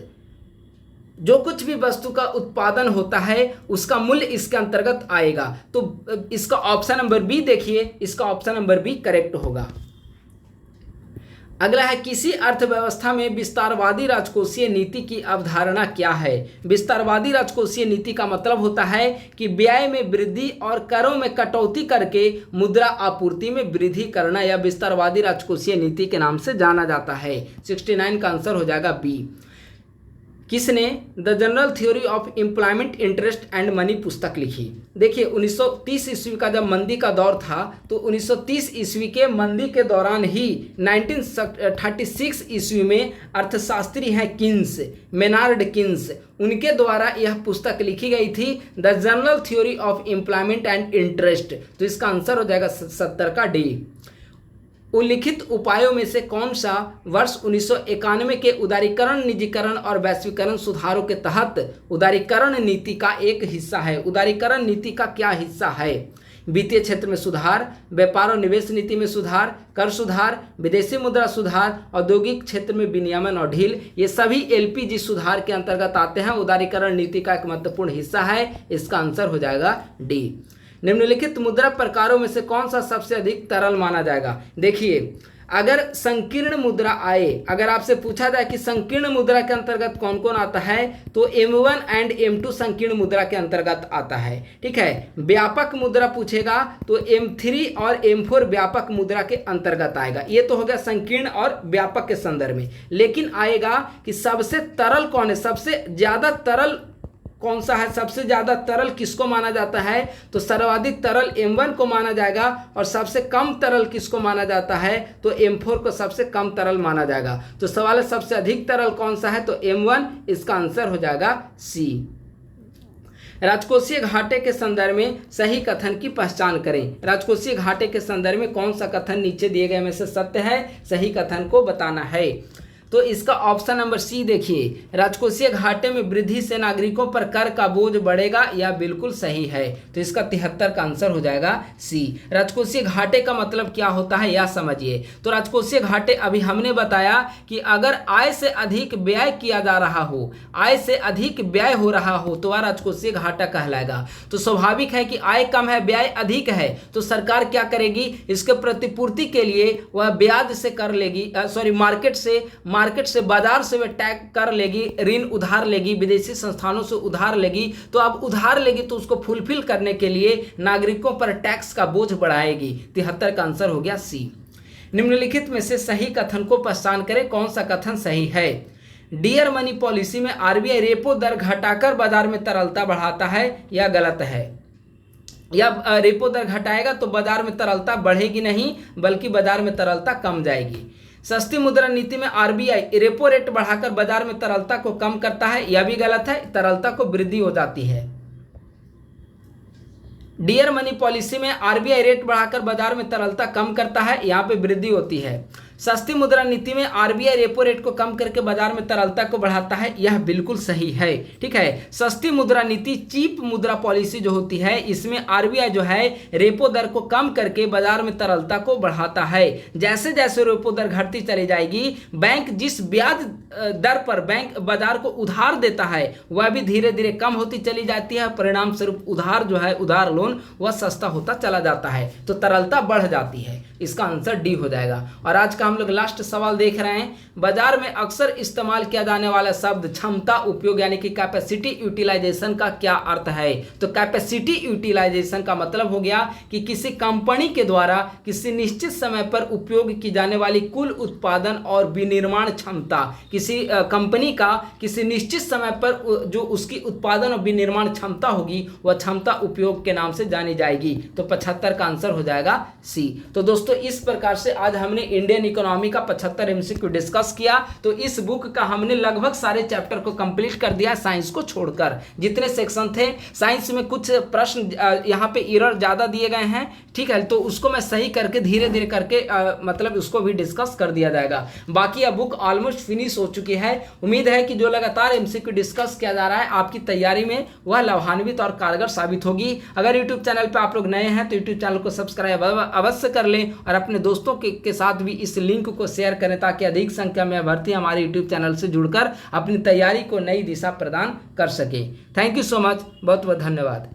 जो कुछ भी वस्तु का उत्पादन होता है उसका मूल्य इसके अंतर्गत आएगा। तो इसका ऑप्शन नंबर बी देखिए, इसका ऑप्शन नंबर बी करेक्ट होगा। अगला है किसी अर्थव्यवस्था में विस्तारवादी राजकोषीय नीति की अवधारणा क्या है? विस्तारवादी राजकोषीय नीति का मतलब होता है कि व्यय में वृद्धि और करों में कटौती करके मुद्रा आपूर्ति में वृद्धि करना, या विस्तारवादी राजकोषीय नीति के नाम से जाना जाता है। 69 का आंसर हो जाएगा बी। किसने the general theory of employment interest and money पुस्तक लिखी? देखिए 1930 ईस्वी का जब मंदी का दौर था तो 1930 ईस्वी के मंदी के दौरान ही 1936 ईस्वी में अर्थशास्त्री हैं किन्स, मेनार्ड किन्स, उनके द्वारा यह पुस्तक लिखी गई थी, the general theory of employment and interest. तो इसका आंसर हो जाएगा 70 का डी। उल्लिखित उपायों में से कौन सा वर्ष 1991 के उदारीकरण, निजीकरण और वैश्वीकरण सुधारों के तहत उदारीकरण नीति का एक हिस्सा है? उदारीकरण नीति का क्या हिस्सा है? वित्तीय क्षेत्र में सुधार, व्यापार और निवेश नीति में सुधार, कर सुधार, विदेशी मुद्रा सुधार, औद्योगिक क्षेत्र में विनियमन और ढील, ये सभी एलपीजी सुधार के अंतर्गत आते हैं। उदारीकरण नीति का एक महत्वपूर्ण हिस्सा है। इसका आंसर हो जाएगा डी। निम्नलिखित मुद्रा प्रकारों में से कौन सा सबसे अधिक तरल माना जाएगा? देखिए अगर संकीर्ण मुद्रा आए, अगर आपसे पूछा जाए कि संकीर्ण मुद्रा के अंतर्गत कौन कौन आता है, तो M1 एंड M2 संकीर्ण मुद्रा के अंतर्गत आता है, ठीक है। व्यापक मुद्रा पूछेगा तो M3 और M4 व्यापक मुद्रा के अंतर्गत आएगा। ये तो हो गया संकीर्ण और व्यापक के संदर्भ में। लेकिन आएगा कि सबसे तरल कौन है, सबसे ज्यादा तरल कौन सा है, सबसे ज़्यादा तरल किसको माना जाता है, तो सर्वाधिक तरल M1 को माना जाएगा, और सबसे कम तरल किसको माना जाता है, तो M4 को सबसे कम तरल माना जाएगा। तो सवाल है सबसे अधिक तरल कौन सा है, तो M1, इसका आंसर हो जाएगा सी। राजकोषीय घाटे के संदर्भ में सही कथन की पहचान करें। राजकोषीय घाटे के संदर्भ में कौन सा कथन नीचे दिए गए में से सत्य है, सही कथन को बताना है। तो इसका ऑप्शन नंबर सी देखिए, राजकोषीय घाटे में वृद्धि से नागरिकों पर कर का बोझ बढ़ेगा, यह बिल्कुल सही है। तो इसका 73 का आंसर हो जाएगा सी। राजकोषीय घाटे का मतलब क्या होता है यह समझिए। तो राजकोषीय घाटे अभी हमने बताया कि अगर आय से अधिक व्यय किया जा रहा हो, आय से अधिक व्यय हो रहा हो, तो वह राजकोषीय घाटा कहलाएगा। तो स्वाभाविक है कि आय कम है, व्यय अधिक है, तो सरकार क्या करेगी, इसके प्रतिपूर्ति के लिए वह ब्याज से कर लेगी, मार्केट से बाजार से वह टैग कर लेगी, ऋण उधार लेगी, विदेशी संस्थानों से उधार लेगी। तो अब उधार लेगी तो उसको फुलफिल करने के लिए नागरिकों पर टैक्स का बोझ बढ़ाएगी। 73 का आंसर हो गया सी। निम्नलिखित में से सही कथन को पहचान करें, कौन सा कथन सही है। डियर मनी पॉलिसी में आरबीआई रेपो दर घटाकर बाजार में तरलता बढ़ाता है, यह गलत है। या रेपो दर घटाएगा तो बाजार में तरलता बढ़ेगी नहीं, बल्कि बाजार में तरलता कम जाएगी। सस्ती मुद्रा नीति में आरबीआई रेपो रेट बढ़ाकर बाजार में तरलता को कम करता है, यह भी गलत है, तरलता को वृद्धि हो जाती है। डियर मनी पॉलिसी में आरबीआई रेट बढ़ाकर बाजार में तरलता कम करता है, यहाँ पे वृद्धि होती है। सस्ती मुद्रा नीति में आरबीआई रेपो रेट को कम करके बाजार में तरलता को बढ़ाता है, यह बिल्कुल सही है। ठीक है, सस्ती मुद्रा नीति चीप मुद्रा पॉलिसी जो होती है, इसमें आरबीआई जो है रेपो दर को कम करके बाजार में तरलता को बढ़ाता है। जैसे जैसे रेपो दर घटती चली जाएगी, बैंक जिस ब्याज दर पर बैंक बाजार को उधार देता है वह भी धीरे धीरे कम होती चली जाती है। परिणाम स्वरूप उधार जो है, उधार लोन, वह सस्ता होता चला जाता है, तो तरलता बढ़ जाती है। इसका आंसर डी हो जाएगा। और आज का हम लोग लास्ट सवाल देख रहे हैं। बाजार में अक्सर इस्तेमाल किया जाने वाला शब्द क्षमता उपयोग यानी कि कैपेसिटी यूटिलाइजेशन का क्या अर्थ है। तो कैपेसिटी यूटिलाइजेशन का मतलब हो गया कि किसी कंपनी के द्वारा किसी निश्चित समय पर उपयोग की जाने वाली कुल उत्पादन और विनिर्माण क्षमता, किसी कंपनी का किसी निश्चित समय पर जो उसकी उत्पादन और विनिर्माण क्षमता होगी वह क्षमता उपयोग के नाम से जानी जाएगी। तो 75 का आंसर हो जाएगा सी। तो दोस्तों इस प्रकार से आज हमने इंडियन इकोनॉमी का 75 एमसीक्यू डिस्कस किया। तो इस बुक का हमने लगभग सारे चैप्टर को कंप्लीट कर दिया, साइंस को छोड़कर। जितने सेक्शन थे साइंस में कुछ प्रश्न यहाँ पे एरर ज़्यादा दिए गए हैं, ठीक है, तो उसको मैं सही करके धीरे धीरे करके मतलब उसको भी डिस्कस कर दिया जाएगा। बाकी यह बुक ऑलमोस्ट फिनिश हो चुकी है। उम्मीद है कि जो लगातार एमसीक्यू डिस्कस किया जा रहा है आपकी तैयारी में वह लाभान्वित और कारगर साबित होगी। अगर यूट्यूब चैनल पर आप लोग नए हैं तो यूट्यूब चैनल को सब्सक्राइब अवश्य कर लें और अपने दोस्तों के साथ भी इस लिंक को शेयर करें ताकि अधिक संख्या में अभ्यर्थी हमारे यूट्यूब चैनल से जुड़कर अपनी तैयारी को नई दिशा प्रदान कर सके। थैंक यू सो मच, बहुत बहुत धन्यवाद।